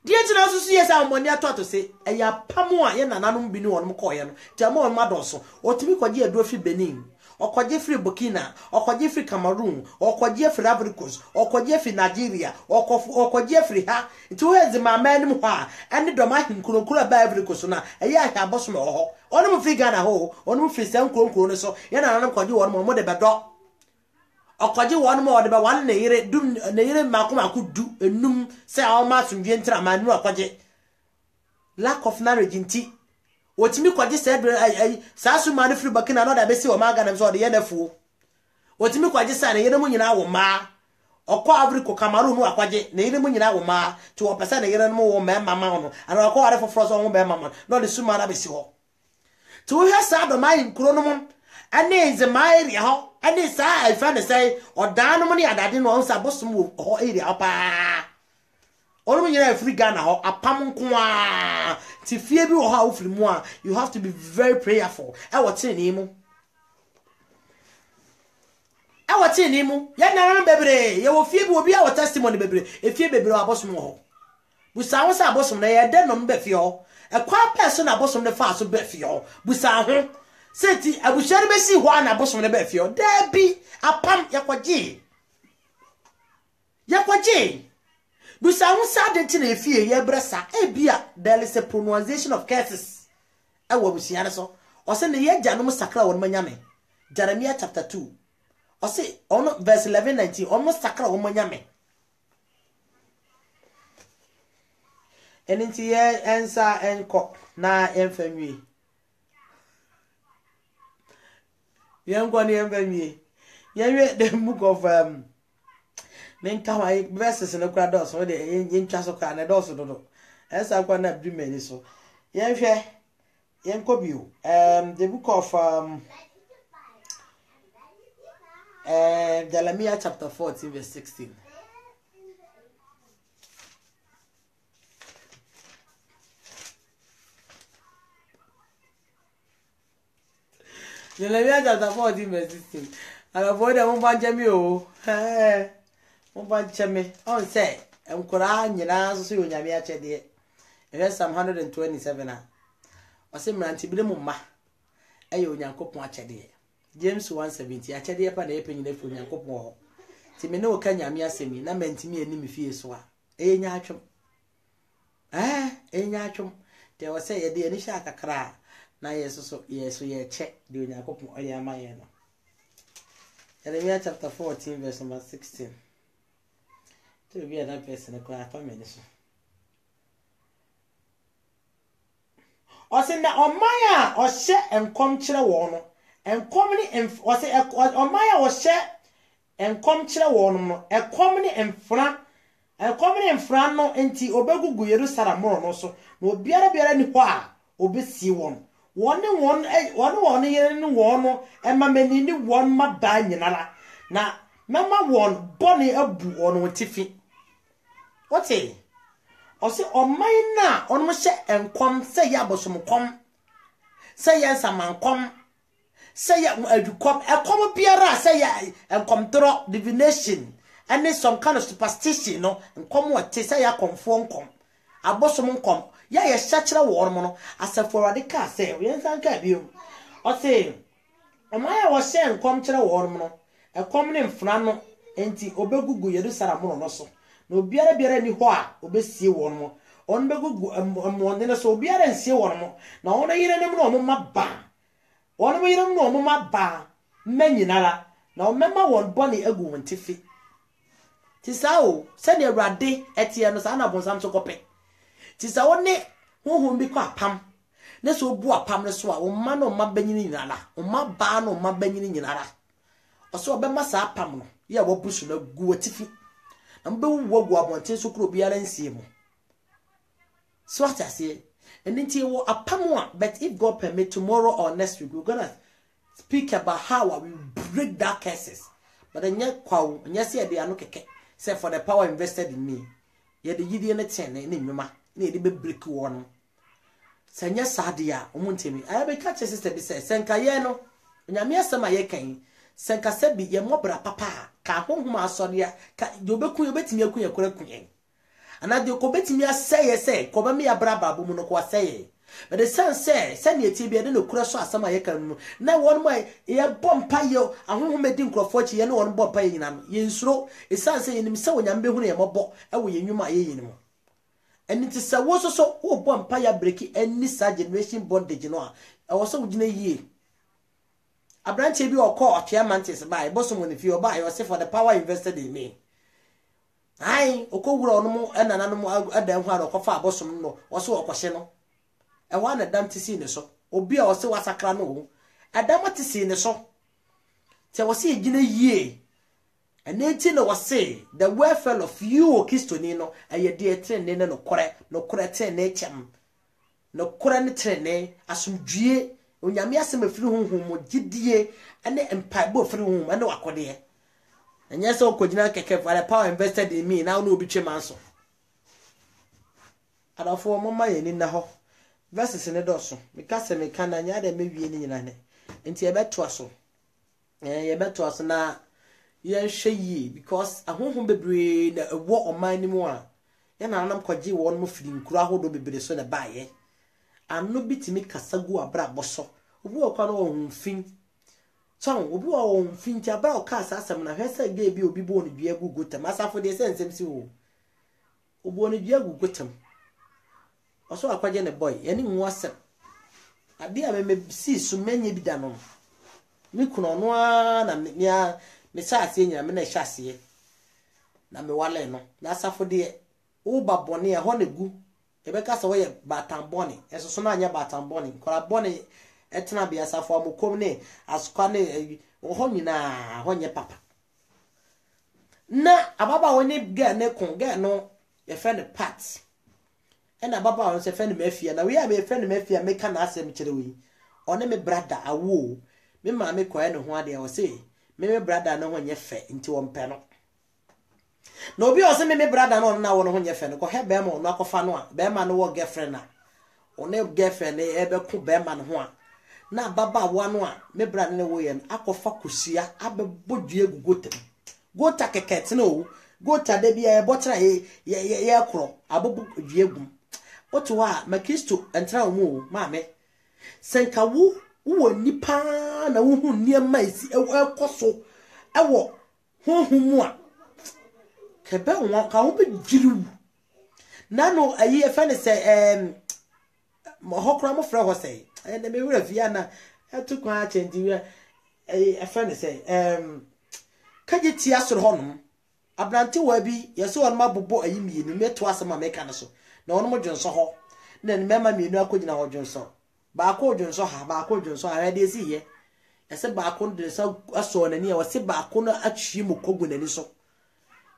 Dear to also see as our money to say, a ya pamua yen and anum binu on Mokoyan, Jamon Madoso, or to be quadia Dofi Benin, or Quadjeffrey Burkina, or Quadjeffrey Cameroon, or Quadjeffrey Africus, or Quadjeffrey Nigeria, or Quadjeffrey Ha, to heads in my man Mua, and the Domakin Kurokura Bavricusona, a yak abosmo, or no figure a hole, or no free some cronoso, and another quadu one more mother dog. Okaji one more about one near doom near Makuma could do a num say our mass in Vientra man no lack of marriage in tea. What me quite said I Sasu man free Bakina another Bessie or Magan or the NFO. What me quite said a yenamun in our ma or Quavrico Cameroon or Quaje, Nedamun in our ma to a person a year more man mamma and I'll call for frost on mamma, not the Sumana Bessie. To her side of my chronomon. And there's a mile, and this I found to say, or down money, and I didn't want to bust move or area up. Only you have free Ghana or a pamunqua. To fear you or how from moi, you have to be very prayerful. I was saying, Emo. I was saying, Emo. Yana, baby, your fear will be our testimony, baby. If you baby are bosom more. We saw us our bosom, they are dead on Befio. A quiet person are bosom the fast of Befio. We saw her. Seti abushare be si ho ana bosom ne ba fie da bi apam yakwaje busa hu sa de na fie ye bresa e bia there is a pronunciation of curses e wo busia so o se ne ye janom sakra won manyame Jeremiah chapter 2 o se on verse 11-19 on sakra won manyame enti ye ensa enko na emfanwie Young one, young baby. Young the book of men come verses in the crowd, so the in Chasoka and also do. As I want to do many so. Young fair, young Kobu, the book of Jeremiah chapter 14, verse 16. Jeremiah chapter 14 verse 16. And avoid a woman Jamie o. Woman Jamie. On say, and Koran, you know, so you have a chede. It has some 127. Or some rantibilumma. Ayo Yanko Chede. James 170. I chede upon the opening of Yanko. Timino Kanyamia semi, na mentimi and Nimi Fieswa. Nyachum. Nyachum. There was say a dear Nishaka cry. Na yes ye check the Yakopon Oyamayeno. Jeremiah chapter 14, verse number 16. To be another person, a cry for minutes. ɔse na ɔman a ɔhyɛ enkom kyerɛ wɔn no enkom ne ɔse ɔman a ɔhyɛ enkom kyerɛ wɔn no enkom ne mfra no enti obegugu Yerusalem no so na obiara ni hɔ a obesie wɔn wɔn yere ne wɔn no emamani ne wɔn ma ba nyinara na mama wɔn bɔne abu wɔn tifi wote ɔse ɔman na ɔno hyɛ enkom sɛ yɛ abosomkom sɛ yɛ nsamankom sɛ yɛ adukom ekom biara sɛ yɛ enkomtoro divination and some kind of superstition no nkom wote sɛ yɛ akomfo nkom abosom nkom ya hyɛkyerɛ wɔn mo no asafo radical sɛ yɛn sanka biom ɔse ɔman a wɔhyɛ enkom kyerɛ wɔn mo no ekom ne mfra no enti obegugu Yerusalem no so na obiara ni hɔ a obesie wɔn mo on begugu amwonde no so obiara nsie wɔn mo na wɔn yire nem no ɔmoma ba wɔn mo yire no ɔmoma ba manyinara na ɔmema wɔn bɔne agu wɔn tifi tisao sɛ ne Awurade etie no sa na bonsam so kɔpɛ tisao ne honhom bi kɔ apam ne so obu apam ne so a wɔma no ma banyini nyinara wɔma ba no ma banyini nyinara ɔso ɔbɛma sa apam no yɛ wɔbusu na gu wɔtifi na mbewu gu abɔnten so kuro biara nsie mu so what I say and until we apam but if God permit tomorrow or next week we're gonna speak about how we break that curses but then yet kwa nyase they are no keke say for the power invested in me ye the yidi na ten na nwuma na ye be break one sanya sadia omuntemi I be catch sister be say senka ye no nyame asema ye kan senka se bi ye mobra papa ka honhom asɔre a ka yobeku yobetimi aku yakura kunyen ana de ko betimi aseye se ko ba me abra babo mu no ko aseye but the sense say ne eti bi de no kura so asama ye kan mu na won mo ye bompa ye ahonhom edi nkrofo chi ye ne won bompa ye nyina no ye nsuro e sense ye nim se wonyam be hunu ye mobo e wo ye nwuma ye yin mu eni ti se wo so wo bompa ya break any sa generation bondage no a e wo so wugina yie abranche bi okọ otwe mantis ba e boso mo ne fi oba e say for the power invested in me ai okowura onum enananum adan hu ara okofa abosom no wo so okohye no e wa na dam tisi ne so obi a wo se wasakra no adam tisi ne so te wo se egina yie eneti no wo se the welfare of you Kristoni no eye de trene ne no kore trene chem no kore ne trene asomdue onyame asem afiri honhom mo gidie ene empaibo afiri honhom ene wakode enye se okogina keke for the power invested in me now no obi twema so adafo mama ye ni na ho verses ne doso meka se meka na nya da mewie ni nyina ne enti ebeto aso yebeto aso na ye hwe yi because ahonhom bebre na ewo oman ni mu a ye na nanam kwaje won mo firi nkuru ahodo bebre so na baaye anu bitimi kasagu abra boso obi okwa no ohunfin so obi wa ohunfin ti abra okasa asem na hwese ge bi obi bo no dua gugutam asafo de sensem si wo obi no dua gugutam oso akwaje ne boy yani nwu asem ade a me si so manye bi da no mi kuno no na me sa ase nyina me na hya ase na me wale no na asafo de wo babone e ho na gu ebeka se wo ye batamboni eso so na anya batamboni kora boni etna bia safo amokom ne asukwa ne ho nyina ho nye papa na ababa woni ga ne kon ga no ye fe ne part ena baba won se fe ne mafia na we ya me fe ne mafia me ka na asem kire we one me brother awo me ma me koye ne ho ade wo se me brother na ho nye fe nti wo mpe no no obi o se me brother no na wo no ho nye fe no ko he be ma no akofa no a be ma no wo girlfriend na one girlfriend e be ku be ma no ho a na baba wa no a me brother ne wo ye akofa kusia abebodue gugotem gota keket no gota de bia e botra ye kro abobu due gum oto wa makristo entra mu ma me senka wo nipa na wo hu niam isi ekoso ewo honhum a kebe won ka wo be giru na no ayi efe ne se mo hokra mo fra ho sei na me wura via na etukwa a chendi wi efe ne se kaje ti asoro honom abrante wa bi yeso won mabobo ayi mienu meto asema meka ne so na won mo dwonso ho na ne mema mienu akogina ho dwonso ba ko dwonso ha ba ko dwonso ha de si ye yase ba ko de so aso na ni e wase ba ko no atwi mu kogu na ni so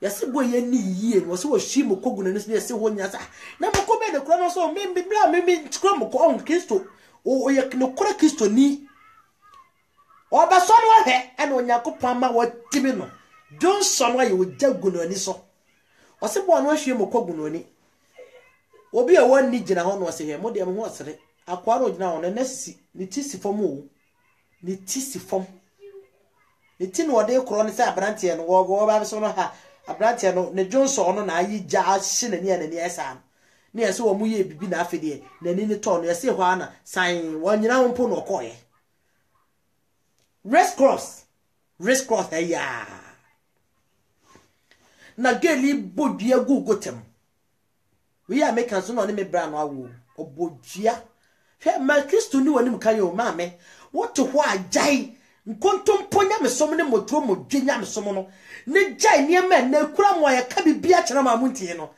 yase bo ye ni yie no wase wo hwi mu kogu na ni so yase ho nya sa na mo ko be de kro no so me bla me kro mo ko on Kristo o ye no kro Kristo ni o ba so no he e no Yakobon ma wo tibi no don so no ye wo jagu no ni so wase bo no hwi mu kogu no ni obi e won ni gina ho no wase he mo de mo ho asere akwa no gina ho no nasisi ni tisi fom o ni tisi fom ni tin wo de kro ni se abrante no wo ba so no ha abrante no ne Johnson no na ayi ja hye na ni esa ni ese wo mu ye bibi na afede na ni to no ese ho ana san wo nyina ho mpo no koye race cross ya na geli bodua gugotem we are making so no ni me bra no awo obodua hwe ma Kristo ni woni mka yo ma me woto ho ajai nkontompo nya me som ne motro modwe nya me som no ne jai ne ma na kura mo ya ka bibia kyera ma muntie no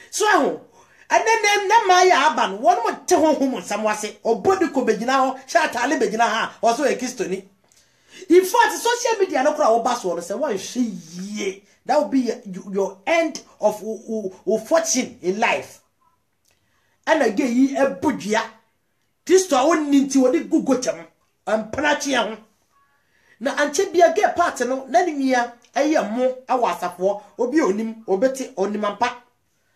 so aho anene na ma ya aba no won mo te ho ho nsam wase obodi ko begina ho sha tale begina ha oso e Kristo ni in fact social media no kura wo ba so no se wan hwe yie that will be your end of fortune in life and again yi ebodua Kristo a wonni nti wodi gugotem ampanachi ho na anche bia ge part no na nimia eye mo awasafo obi onim obeti onimampa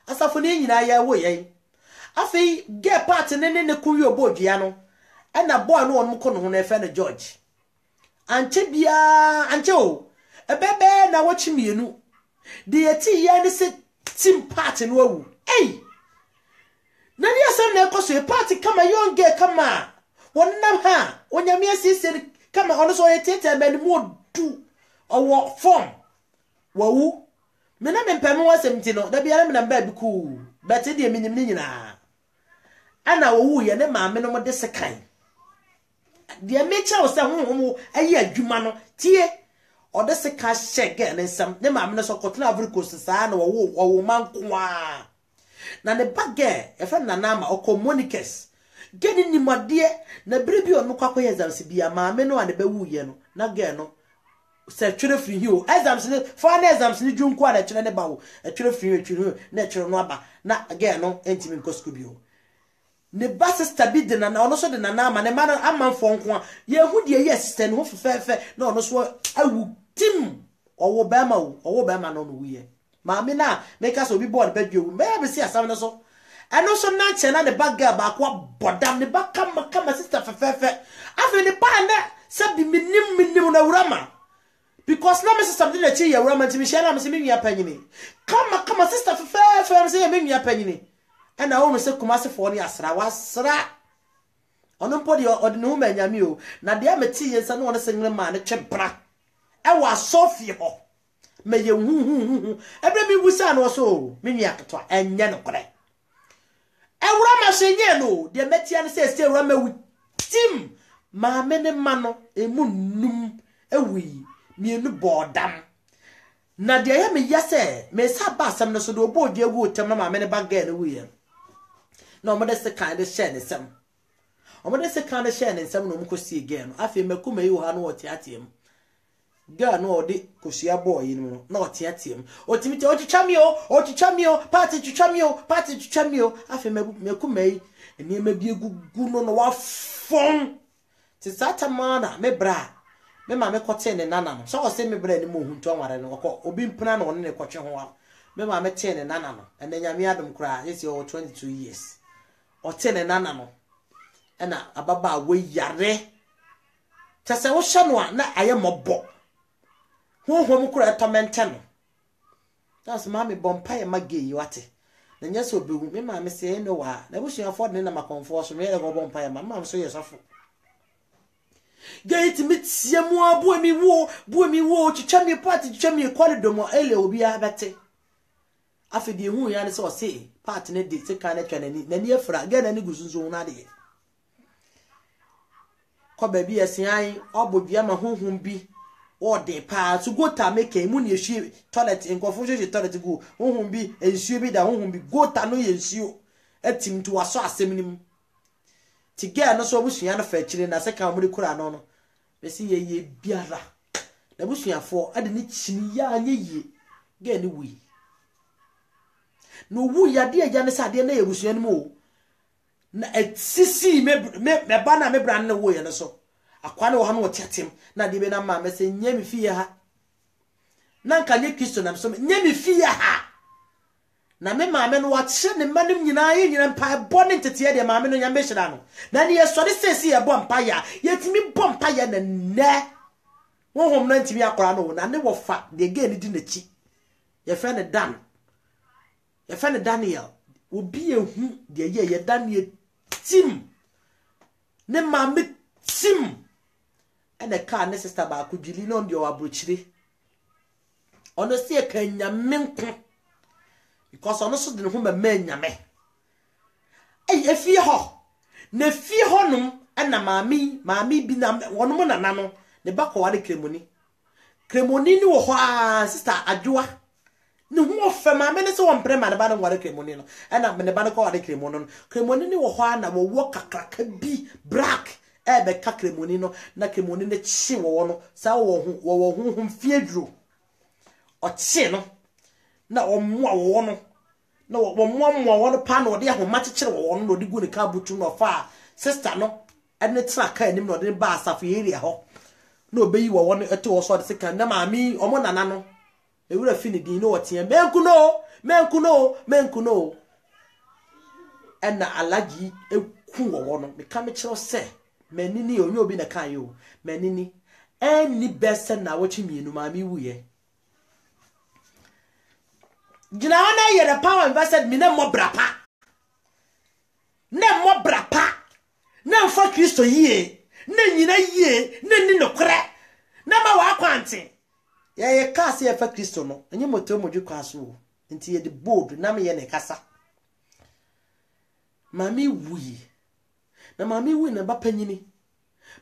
asafo ne nyina ya wo ye afei ge part ne kuwi obodua no na boy no won ko no ho na efe na George anche bia anche o ebebe na wachi mienu de yeti ye ne se team part no awu ei na ni asem na ekoso e part kama young girl kama wonnam ha onyame asisi kama ono so yetete mani mu du owo form wawu me na mempem wasem ti no da bia na ba bi ku bete de minim ni nyina ana wawu ye ne maame no mo de sekan de mecha o se honhom ayi adwuma no tie o de seka shege ne nsam ne maame no so kotena Africa saa na wawu mankoa na ne bage efe na na ma okomunikes geni ni modie na bribi onu kwakọ exams bia maame no ane bewu ye no na ge no se twere free hi o exams ni fa na exams ni dwunku ana twere ne bawo twere free na twere no aba na ge no entimi nko school bi o ne ba sister bi de na ono so de na ama ne ma amanfo nko ye hu de ye sister no fefefe na ono so awu tim owo ba ma no no wiye maame na make us obi board bedwe me be si asam no so eno so na chena ne baga ba kwa bodam ne ba kama sister fefefe afi ne ba na sabi minim na wurama because na me sister de na chi ya wurama ti mi share na me se mi nwa panyini kama sister fefefe me se mi nwa panyini ena wo me se kumase fo ne asra wasra ono podi odi no ma nyame o na de ameti yensa no one sengle ma ne twebra e wa sofie ho me ye hu ebre mi wusa no so mi nwa keto enye no kore ewura ma senye no de metia ne se ewura ma wi tim ma me ne ma no emu num ewi mienu bodam na de ya me yase me sa ba asam no so de obodi egu otem na ma me ne ba ga no wi ye na o mo de se kan de share ne sam o mo de se kan de share ne sam no mo ko si again afi makuma yi wo ha no wote atiem ga no odi kosia boy no na wote atiem otimi te otwamio party twamio afi makuma yi eni ma bi egugu no wa fon ti sata mana me bra me ma me kote ne nana no so o se me bra ni mo hunto anware no ko obi mpena no ne kwotwe ho a me ma me te ne nana no ene nyame adom kra yesi o 22 years o te ne nana no ena ababa we yare tase wo hye no a na aye mobo honhom kra etomenta no that's ma me bompa ye mage wate na nya so bewu me ma me se no wa na bu sua ford ne na makonfo so me ye go bompa ye ma so ye sofo gate mitie mu abu mi wo chicha mi party chicha mi corridor mo ele obi abete afedi hu ya ne so se part ne de se kan atwa nani afra ga nani gusunso na de ko ba bi asian obodua ma honhom bi o de pa to go ta make mu ne ehwie toilet nkofo hwe toilet go honhom bi ensuo bi da honhom bi go ta no ye ensuo atim to waso asem nim ti girl no so busua no fa chire na se kan mo de kura no no be si ye biara na busuafo ade ni chini ya anye ye girl ni wi no wu ya de ya ne sa de na ye busua no mo na sisi me ba na me bra na wo ye no so akwa na wo ha no tetem na de be na ma me se nyemi fie ha na nka nye Kristo na so nyemi fie ha na me maame no wache ne manim nyina ye nyina mpa bone ntete de maame no nyambe hyira no na ne ye sori sesi ye bo mpa ya yetimi bo mpa ya na ne wo hom na ntimi akora no na ne wo fa de ge ni di nachi ye fe ne Daniel obi ehu de ye Daniel tim ne maame tim ene ka ne sister ba ko jili no de o abrochire ono se ka nyame nko because ono so de ho ma nyame efie ho na fie ho num ena maami bi na wono mo nana no ne ba ko ware kremoni ni wo ho sister adwoa ne ho ofa maame ne so won prema ne ba no ware kremoni no ena ne ba no ko ware kremoni ni wo ho na wo kakraka bi black ebe ka kremoni no na kremoni ne chi wo no sa wo ho fie duro o chi no na omwa wo no na wo no pa no de ahoma kekere wo no de gu ne ka butu no fa sister no ene tra ka anim no de ba asafo area ho na obeyi wo no ete wo so de sika na maami omo nana no ewura fini din no wote menku no ena alaji eku wo no me ka me kire se manini onye obi na kan yo manini eni best na wo chimienu maami wuye Jina wana yere power invested mi ne mo brapa. Ne mfa Kristo yie. Ne nyina yie. Ne ni nokre. Na ma wa kwante. Ye kasi ye fa Kristo no. Enye moto modwu kwaso. Nti ye de bold na me ye ne kasa. Mami wi. Na mami wi na ba panyini.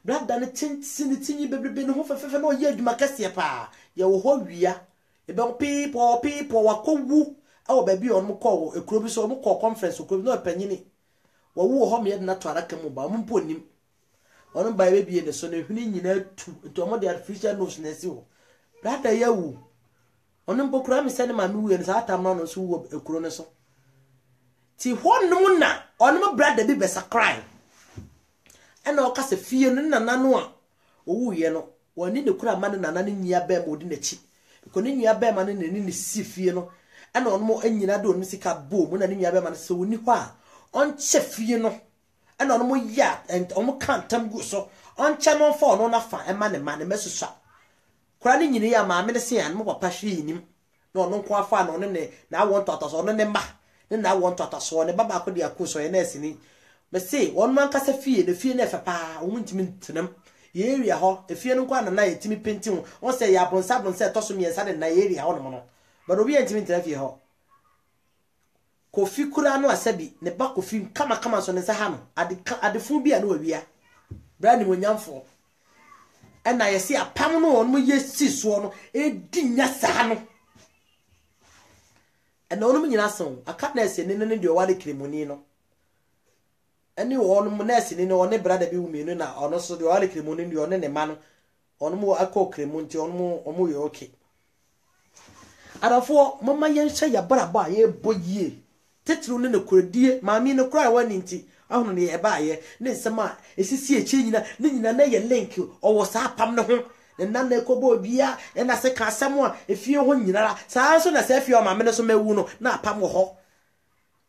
Brada ne tinyi bebrebe no ho fefefe na oye adwuma kase pa. Ye wo ho wia. Ebe people wakowu awo baby on ko ekuro bi so mo ko conference ekuro no panyini wo wo ho me na to araka mu ba mo mpo nim ono ba baby ne so na hwini nyina tu nto mo de artificial nose na si wo brada ya wu ono mpo kura mi se ne ma mi wu ne sa atam no so wo ekuro ne so ti honum na ono mo brada bi be sakrai ena o ka se fie no nana no a owu ye no woni ne kura ma ne nana ne nyia ba mo di na chi ko ne nua ba ma ne ni si fie no ana on mo anyina de on sika bo mo na ne nua ba ma ne so woni ho a on che fie no ana on mo ya and on mo kantam gu so on che no for no na fa e ma ne mesusa kura ne nyine ya ma me ne se an mo papa hwe nim na on nko afa na on ne na won toto so on ne ma ne na won toto so ne baba ko de akoso ye na asini me se on man kasa fie ne fie na fa pa o ntimi ntenam ye area ho efie no kwa na yetimi painting on say ya bronsa to so miensa de na area ho no no but obi yetimi ntrafie ho kofi kura no asabi ne ba kofi kama so ne se ha no ade fu bia na wawia bra ni monyamfo ena yesi apam no on mo yesi so no edi nya sa no ena onu nyina so aka na ese ne de wale kremoni no eni won mo na ese ne one brada bi wumienu na ono so de wale kremoni de one ne ma no ono mo akọ kremonti ono mo omo ye okay arafo mama yen hye ya baraba ye boyie tetru ne koradie maami ne kura wani nti ahono ne ye baaye ne nsema esisi eche nyina ne nyina na ye link owo sa pam ne ho ne nan na ekobo bia e na se ka asem a efie ho nyinara saa so na se afie o maame ne so mawu no na pam ho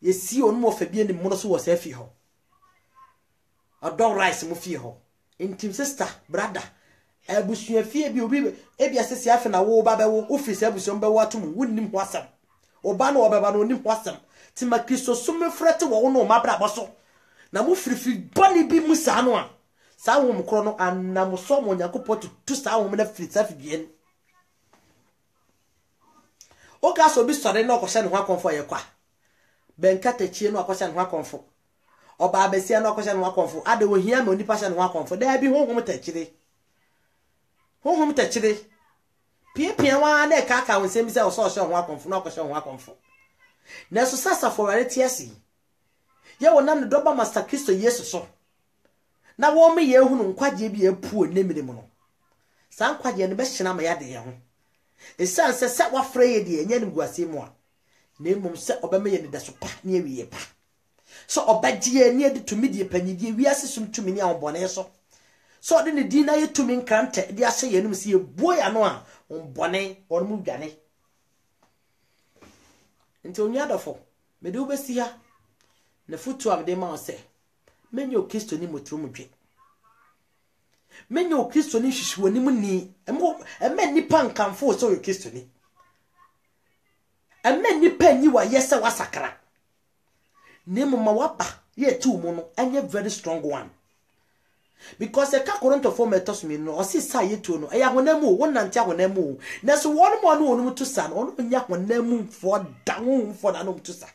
ye si onu mo fa bia ne mo no so wo sa afie ho adon rice mo fie ho intim sister brother abusua fie bi obi ebia sesi afi na wo ba be wo office abusua be wo atum wonnim ho asem oba na obeba na onim ho asem ti ma Kristo sume frete wo no ma bra boso na mo frifi boni bi musa no a sa wo mkro no anam so mo Yakobot tu sa wo na firi sa fibien o ga so bi sore na okose ne ho akonfo ye kwa benka tachie no akose ne ho akonfo oba abesia na okose ne ho akonfo ade wo hia ma onipa se ne ho akonfo da bi honhom tachire pia wa na ka wonsem se o so ho akonfo na okose ho akonfo na so sasa for reality asi ye wona ne doba master Kristo Yesu so na wo me ye hunu nkwaje bi epu onemire mu no san kwaje no be hyena ma yade ye ho esan se wa frɛ ye de enya ni guase mu a na emom se obema ye ne da so pa na ewiye pa so obagye ne de tumi de panyidie wiase sum tumi ne awbone so de ne di na ye tumi nkrante de ahye ye num se ye boya no a ombone onum dwane nti onya dofo me de obesi ha na futu amde ma o se menyo Kristo ni motro mudwe menyo Kristo ni hwehwe ni mu ni ema nipa nkamfo so yo Kristo ni ema nipa ni wa yese wasakra nemu ma waba ye tu mu no anye very strong one because e ka Korinto 4 metos mi no o si sa ye tu no e ya honamu won nante ahonamu na so won mo no onum tu sa no on nya honamu for down for na no tu sa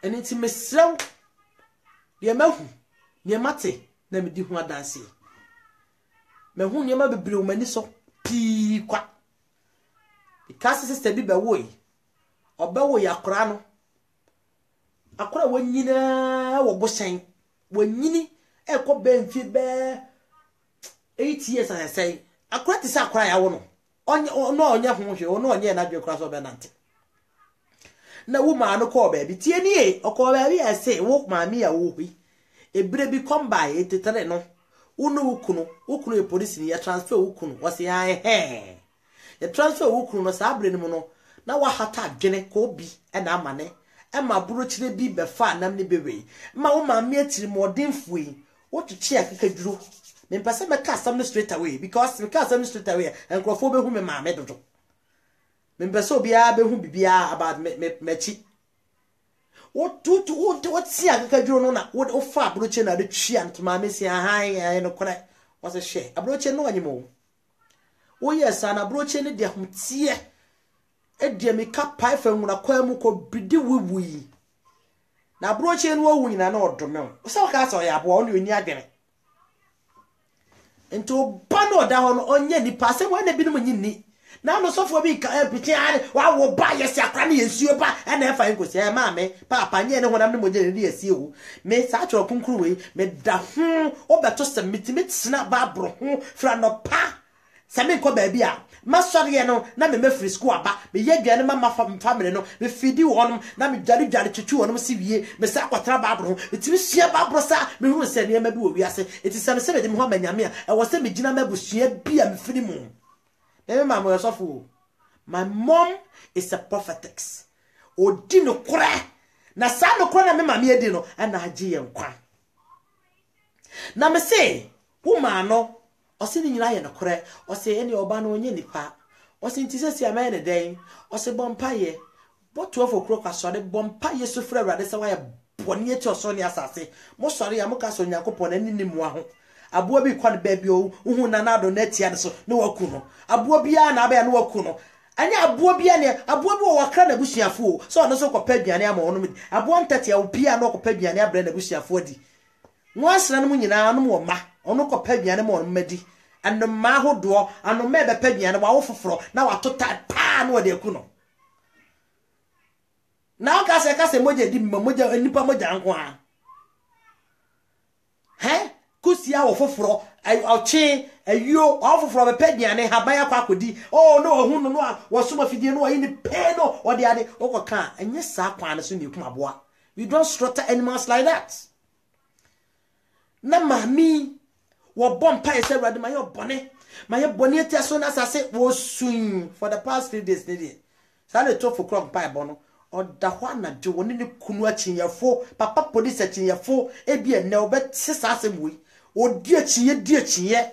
eni ti mesrew ye mahu ye mate na medi hu adanse mahu ye ma bebre o mani so pi kwa because sister bi be wo yi obawo yakora no akora wanyina wo bosen wanyini ekọ benfi be 8 years I say akora ti sa akora ya wo no onye ho hwe no onye na dwe kora so be nante na wo ma no ko ba bi tie ni e okọ ba bi ese wo ma mi ya wo hui ebre bi come by etetere no unu ukunu e police ni ya transfer ukunu wo se ya ya transfer ukunu no sa abre ni mu no na wa hata adwene ko bi e na amane e ma buru kire bi be fa nam ne bewe ma wo ma mi atiri modinfo yi wo tuchi akakaduro me mpase me ka some straight away because me ka some straight away enkrofo be hu me ma me dodo me mpase obi a be hu bibia about me chi wo ti akakaduro no na wo fa buru kire na de twi antoma me si ahan no kore wo se hwe aburu kire no anyimo wo yesa na buru kire ne de ahomtie edie me ka pai fa nwuna kwa mu ko bidi wuwui na broche no wu nyina na odome o se ka so ya bo onu oni adwene ento ba no da ho no onye ni pase wo na binum nyinni na no sofo bi ka piti are wa wo ba yesi akra na yesuo ba na efa nkosi e ma me papa nye ne honam ne moje ne yesi ewu me sa atro kunkuru we me da ho obeto semiti na ba bro ho fra no pa sami ko ba bi a masori no na me free school aba me yedwane mama family no me fidi wonum na me dware twetwe wonum si wie me sa kwatra babro etimi sua babro sa me hu se ne ma bi wo wiase eti se me de me ho manyame a e wo se me gina mabusua bi a me fidi mu me mama yo sofo my mom is a prophetess odi no kora na sa no kora na me mama edi no na agi ye nkwa na me se woman no ose ni nyina ye no kore ose eni oba no onye nipa ose ntise si ama ne den ose bompaye boto of okro kwasore bompaye so fra awrade se wa ye boni eti oso ni asase mo sore ya mo ka so nyankopon ani ni mu aho aboa bi kwa ne ba bi o hu na na do na tia ne so ne waku no aboa bi a na aba ya ne waku no anya aboa bi ane aboa bi wo wakra na busuafo so no so kopa aduane ama wono aboa ntete ya opia na kopa aduane abra na busuafo di no asra no mu nyina no mo ma ono kopa aduane ma wono madi and ma hodo ano me be pa aduane wa wo foforo na watota pa na wode aku no na ka se moja di moja nipa moja nko ha kusia wo foforo awche ayo wo foforo be pa aduane haban akwa akodi oh no hu no a wo soma fidie no ayi ni pe no ode ade okoka enye sa kwa na so ni kuma boa. We don't slaughter animals like that. Na mami wo bompa ese rade my bone eti aso na sase wo sun for the past 3 days ne sa le to for crop pie bono oda ho na je woni ne kunu achinyefo papa police achinyefo ebi ene obet sase mui odi achiye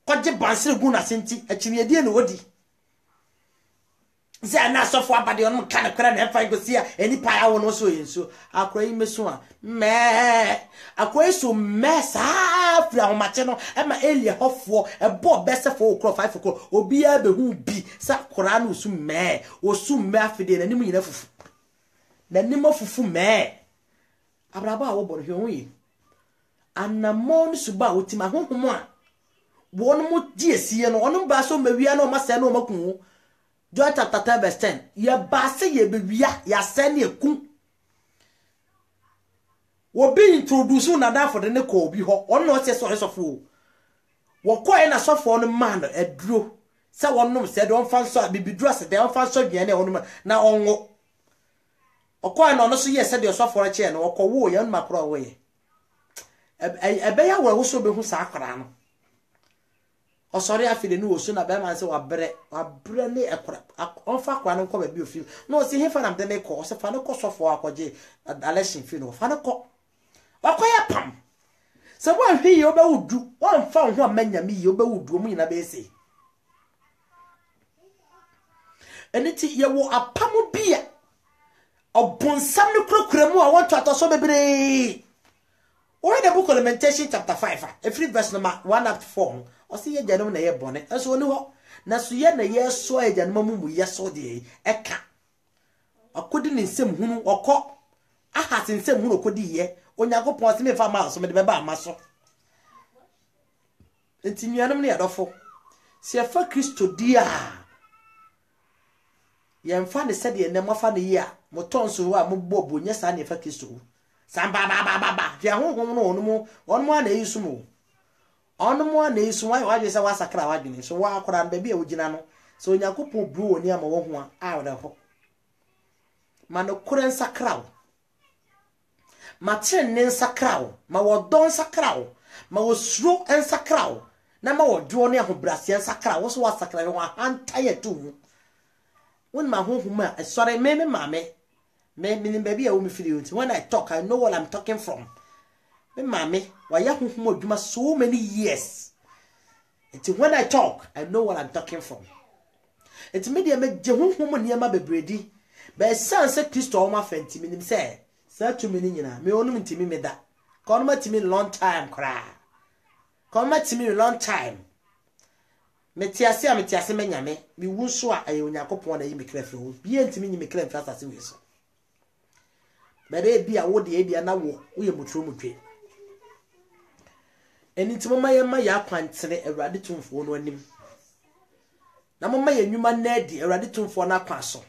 kwaje bansire gu na senti achinye die ne wodi ze na sofo abade on kan kwara na fa gosia eni pa ya wono so yenso akora yi meso a me akora so mesa afra ho mache no e ma elie hofo e bo bese fo okro 5 okro obi a be hu bi sa akora na osu me afide na nim nyina fufu na nim afufu me abraba a wo bo hwe ho yi anamon suba wotima honhomo a wonu mo die sie no onu ba so mawia na o ma se na o makun John chapter 10 verse 10. Ya base ye bewia ya sene eku. wo be introduce na da for the ne ko bi ho on no se so sofo wo ko e na sofo no man aduro se wonnom se de on fan so bibiduro se de on fan so dwane onum na onwo okwa na ono so ye se de sofo ra che no okwo wo ye no makro wo ye ebe ya wo so be hu sa akra no osori afide no so na be man se wabre ne ekra on fa kwa no ko ba bi ofi no se he fa na de ko se fa no ko sofo akwaje election fi no fa no ko wakoya pam se wo hwe ye oba wudu won fa ho amanyame ye oba wudu mu nyina be se eniti ye wo apam bia obonsam no krokremu a won to atoso bebre or the book of Lamentation chapter 5 every verse number 1 up to 4 o se ye janum na ye bone enso oni ho na so ye na ye so ye janum mu ye so de eka akodi ni nsem hunu okọ aha nsem hunu okodi ye Onyankopon se me fa ma so me de be ba amaso enti nuanum ne yadofo se ye fa Kristo dia ye mfa ne se de ne mofa ne ye a motonso ho a mobobo nya sa ne fa Kristo samba ba ya honhom no onmo na yisumu onmo na yisu wa se wa sakra wa dwene so wa akora na bia wogina no so Onyankopon bru oni ama wo ho a wo da ho ma no kuren sakrawo ma tenne sakrawo ma wo don sakrawo ma wo suro en sakrawo na ma wo dwo ne ahobrase sakrawo so wa sakra ho antaye tu won ma honhom a sorry me mame me baby a wo me feel when I talk I know what I'm talking from me mame why ya honhom adwuma so many years until when I talk I know what I'm talking from it me dia me je honhom niam bebredi be sense Kristo o ma fanti minim say say to me nyina me onum ntimi me da ka onum atimi long time kra ka onum atimi long time metiase me nyame me wunso a aye Onyankopon na yi me kra fro bi ntimi nyi me kra mfa asase we so bere bia wo de bia na wo ye motro motwe eni timoma ye ma ya kwantene Awurade tumfo no anim na mama ye nwuma na adi Awurade tumfo na kwa so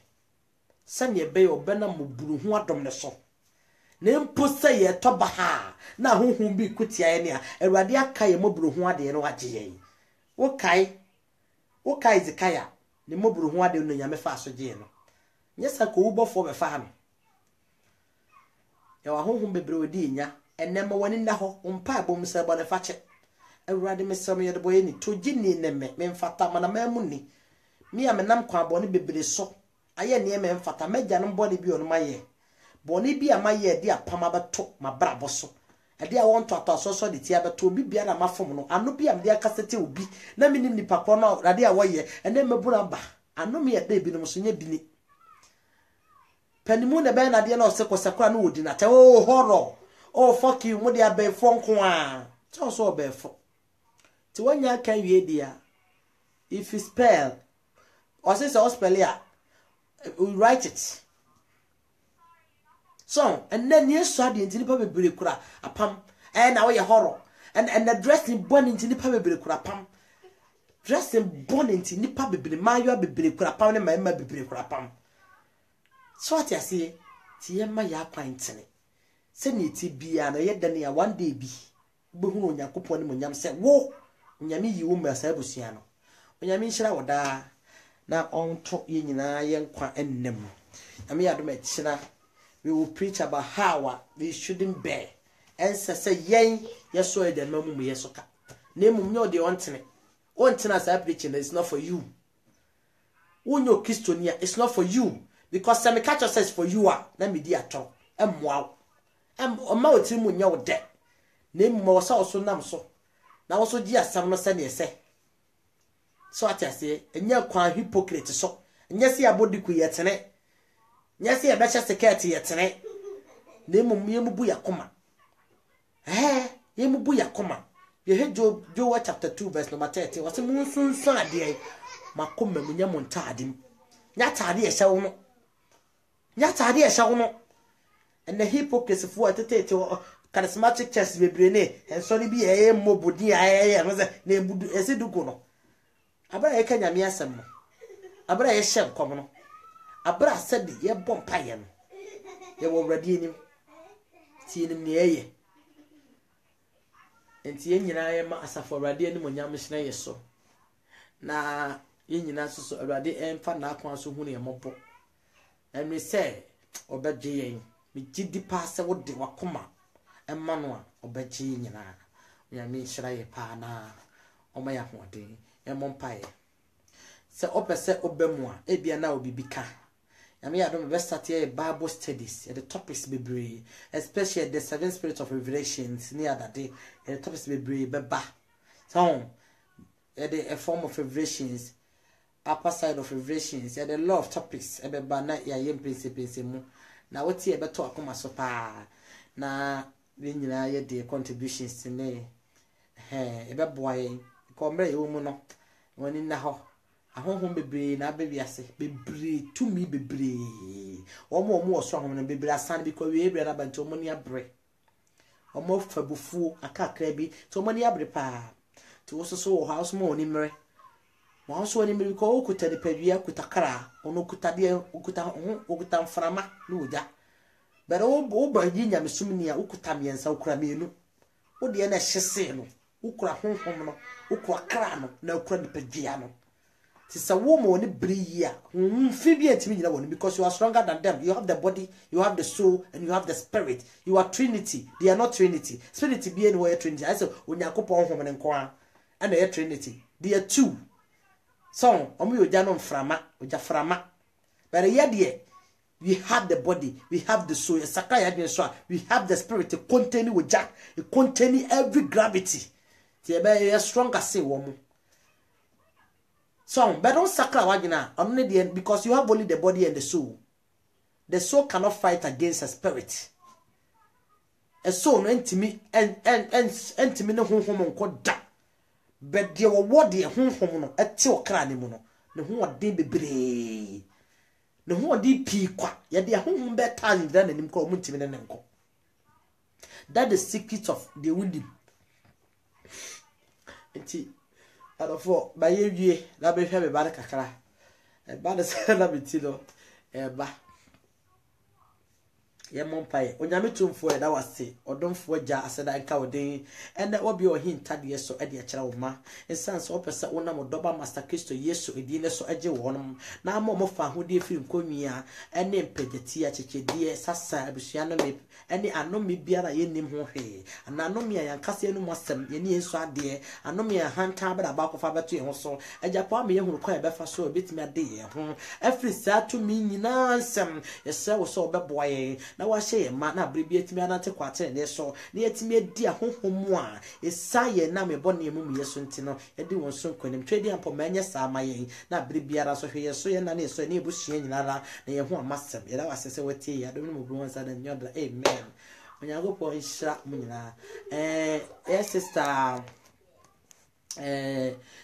sane be obena moburu hu adom ne so na mpo se ye toba ha na honhom bi kutia ye ne a Awurade aka ye moburu hu ade no agye ye wo kai Zikaya ne moburu hu ade no nyame fa so gye no nyesa ko ubofo be fa ha no ya wa honhom bebre odi nya enema wani na ho umpa bom se bo ne fache Awurade mesam ye de boye ni togi ni neme me mfata mana mamu ni mi a menam kwa bo ne bebre so aye ne me mfata magya no bo ne bi ono maye bo ne bi amaye de apama beto mabrabo so ade a won to atoso de tia beto obi bia na mafom no ano bi am de akasete obi na minim nipa ko no ade a woye ene mebura ba ano me ye de bi no so nya bini panimu ne be na de na osekosakura no odi na te oh horror oh fuck you mo de abefo nko a so so obefo ti wanya kan wie dia if you spell or say so spell ya we write it so and then yesu ade ntini pa bebere kura apam na we horror and the dressing born ntini pa bebere kura apam dressing born ntini pa bebere mayo bebere kura apam ne ma bebere kura apam so what you say ti yema ya kwantene se ni ti bia na ye dane ya one day bi behu Onyankopon ne monyam se wo onyame yi wo ma sabusua no onyame nhira woda na onto ye nyina ye nkwa ennem ame ya do ma chira we will preach about how we shouldn't bear and say yen yeso e den mamu yesoka na mum nyo de ontene as I preaching is not for you wonyo Kristonia it's not for you because some catch says for you are na me di ato emwa ma otimu nya wo de na mum wo sa so nam so na wo so gi asam no se ne se so atase enya kwa hypocrite so enya se abodiku yetene nya se ebeche security yetene na mum yemubu yakoma yemubu yakoma ye he Joel chapter 2 verse number 30 wase mun sunsun ade makoma munya montadim nya tade ye hyew no nya tade ye hyew no and the hypocrisy for atete charismatic church bebre ne ensori bi ye mobodi ayeye no se na ebudu esiduko no abra ye kanya mi asem no abra ye hye nkom no abra sedi ye bompa ye no ye wo wrade enim tie nim ne eye enti yenyina ye ma asafo awrade ani monyam hyena ye so na yenyina so awrade emfa na akwan so hu ne yemobɔ emre se obegye yen me gidi pa se wo de wakoma emma no a obegye nyina nyame hyira ye pa na oma ya hoden emompae se opese obemu a ebia na obibika nyame ya do me start here Bible studies the topics bebre especially the seven spirits of revelations near that day the topics bebre beba so a form of revelations upper side of revelations the law of topics ebeba na ya yem principles mu na woti ebeto akoma so pa na we nyina ye de contributions ne ebeboa yen ko mre yo mu no woni na ho ahonhom bebre na abewiase bebre tumi bebre omo oso ahom na bebre asan bi ko we ebre na bantu omo ni abre omo fabufu akakra bi to omo ni abre pa to wo so house mo oni mre mo so oni mre ko okuta de padua kuta kra ono kuta de okuta mframa no oja bere wo ba yi nyame sumni a okuta miensa okura mienu wo de na hyese no ukura honhom no ukura kra no na ukura de padua no Sister woman bria fibia timina one because you are stronger than them. You have the body, you have the soul, and you have the spirit. You are Trinity. They are not Trinity. Spirit be anywhere Trinity. I said when you couple home and they are Trinity. They are two. So you janon frama, uja frama. But yeah, we have the body, we have the soul, we have the spirit, it containing with jack, it containing every gravity. You are stronger say woman. So, but don't sakra wagina only the end because you have only the body and the soul. The soul cannot fight against a spirit. A soul no intimi and no home on da. But there were what the home no at your cranium. No who de bebre. No who de pequa. Yet their home better than him call Muntiminenko. That is the secret of the windy. For by ye, that be heavy bad kakra. A bad celebrity, ba. Ye monpai, on yamitum for that was say, or don't forja as I cowday, and that will be your hint at yes so Eddie Charauma, and sans opposite one of Doba Master Christo, yes so a dinner so edge one. Now more fan who dear film comia, and name Pedetia Chichi dear Sassa, Busiano me, and I know me beer a yen name he, and I know me a Cassiano Massam, ye so dear, I know me a hand tablet about of Faber to also, and Japan me who quite better so a bit me a day, every sad to me, Nansam, yes, so so boy. Now I say, man, I abbreviate me another quarter and so near to me, dear home. Is Saye na me bonny mummy, yes, Suntino, and do one soon when him trading upon many Samaye, not Bribiara, so here, so and I so near Bush and Nara, near one master. Yet I was a what tea, I don't know once and the other. Amen. When I go for his shop, Muna, yes,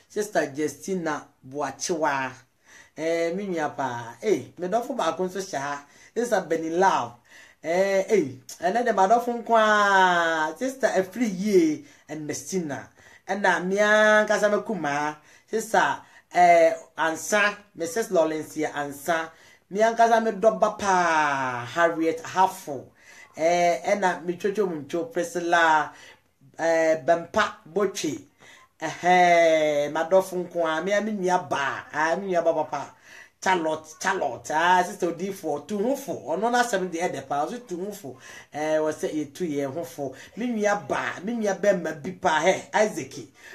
sister Justina Boachiwa, Miniapa, me don't for my conscious. This a Benny Love. And then the madofun kwa sister a free ye and Mestina. And na mia kasama kuma sister ansa Mrs. Lawrence here ansa mia kasama doba pa Harriet Haffo and na michocho muncho Priscilla Bempa Bochi madofun kwa mia minya ba minya baba pa Charlotte, sister D for 2 hofo, or no 7 the other powers 2 hofo, was say 2 year hofo, Mimia Bemma Bipa, Isaac,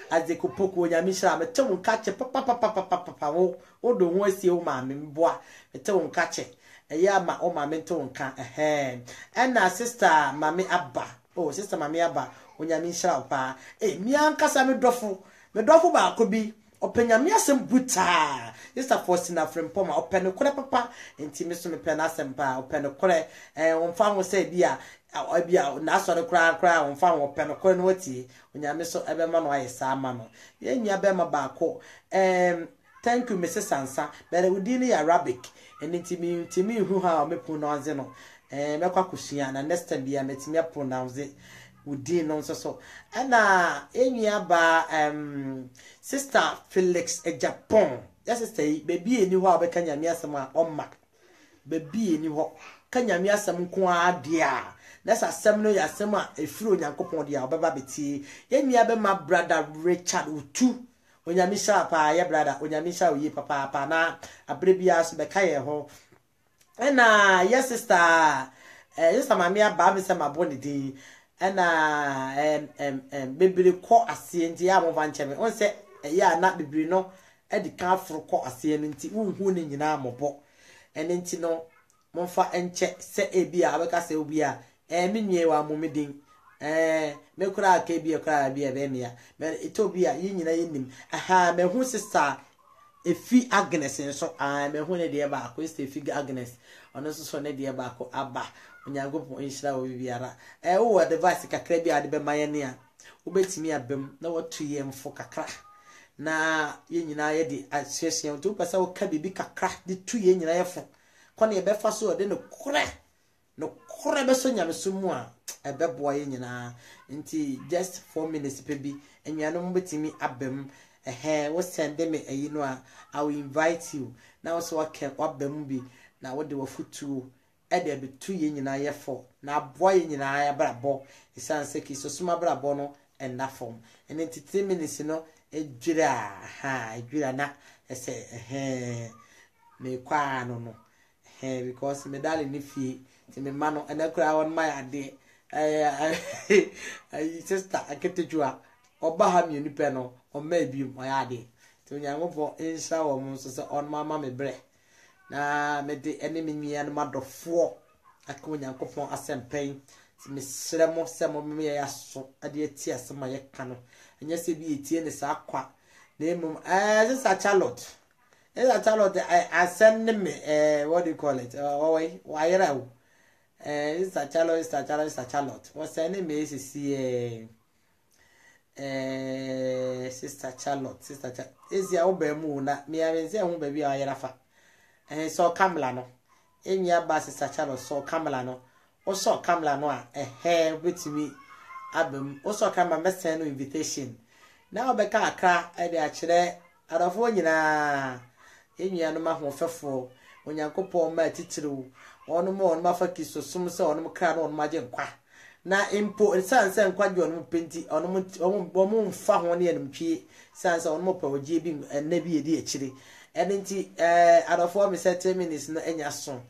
as they could poke when Yamisha, a tone catch a papa, oh, the one see old man, bois, a tone catch it, a yama, oh, my mentor can a hand, and now sister, Mammy Abba, oh, sister Mammy Abba, when Yamisha, pa, Mian Casame Doffo, the Doffo could be. Open your miasem buta. This a forcing a friend poma. Open the corner papa. Intimacy me penasempa. Open the corner. On farm will say, Bia. I be out. That's what the cry on farm. Open the corner. Whatty. When you miss every man, why is Samano? Yen ya bema bako. Thank you, Mrs. Sansa. But it would be Arabic. And intimi who have me pronounce it. Mekwa kushia. And next time, Bia, met me pronounce it. Would no so and sister Felix a Japan. Just say baby any how Kanya Miasama on Mac. Baby any how Kanya Miasam qua dear. That's asem no ya asem a efiri Onyankopon dia obeba beti. Ye nua be ma brother Richard Utu. Onyamisha pa ye brother, onyamisha oyi papa na abrebia so be kaye ho. Na yes sister sister mama ba me se maboni din. Na bebere ko ase nti ya mo vanche me. On se ya na bebere no e di kan afro ko ase nti unhu ne nyina mobo. Ene nti no monfa enche se ebia abeka se obia menwie wa momedin me kura ka ebia kura bia be mia me etobia yinyina yenim aha me hu sister efi Agnes nso me hu ne de ba ko sister efi Agnes ono so ne de ba ko aba Onyankopon nhira wo biara wo device kakra bia de be mayene a wobetimi abem na watu yemfo kakra na yenyina ye de asiesie to pesa wo ka bibi kakra de tu yenyina yefo kone ebe fa so de no kore be so nyame so mu a ebe boa ye nyina nti just 4 minutes pe bi enwano mbetimi abem wo send me ayi no a I will invite you na so wabem bi na wo de wafutu e de be tu ye nyina ye fo na boa ye nyina ya brabo isanse ki so suma brabo no enda form nti 3 minutes no ejira na ese me kwa no because me dali ni fie ti me mano ena kura won my ade sister aketejua oba ha mi nipa no o ma bi mo ya ade ti Onyankopon insha wo mo so se on mama me bre na me de ene me nua no madofo aka Onyankopon asempen ti me sremo se mo me ya so ade ati asema ye ka no enya se bi etie ne sa kwa na emum sister Charlotte. Esa Charlotte I send me what do you call it? Why Sister Charlotte. What's her name is Sister Charlotte. Is ya obemu na me I say hu baby ayerafa. So Kamla no. Enya ba Sister Charlotte so Kamla no. O so Kamla no a wetimi abem. O so Kamla me send no invitation. Na obeka akra e de akire adofo nyina enua no ma hofefo Onyankopon ma titiriw onu ma onu ma faki sosum se onu kra no onu ma je nkwa na impo sanse nkwa je onu penti onu mfa ho ne enumtwie sanse onu mo pawogie bi na bi edi akire enenti adofo me say 10 minutes no enya so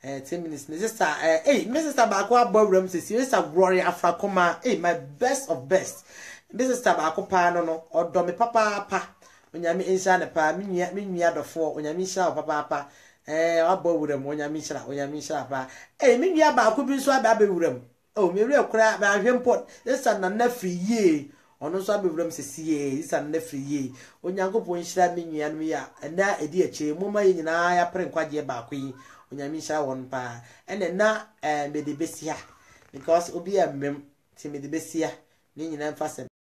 10 minutes ne sister my sister ba ko abawram se sister Glory Afrakoma my best of best my sister ba ko pa no odo me papa Onyame insha ne pa me nua dofo Onyame insha papa abawram Onyame insha pa me nua ba ko bi so abawram me wure kura ba hwempo sister na na free ye ono so abawram sesiye sister na free ye Onyankopon insha me nua no ya na edi ache mu ma nyina ya pre nkwaje ba ko yi Onyame insha won pa na me de besia because obi amem ti me de besia ni nyina mfa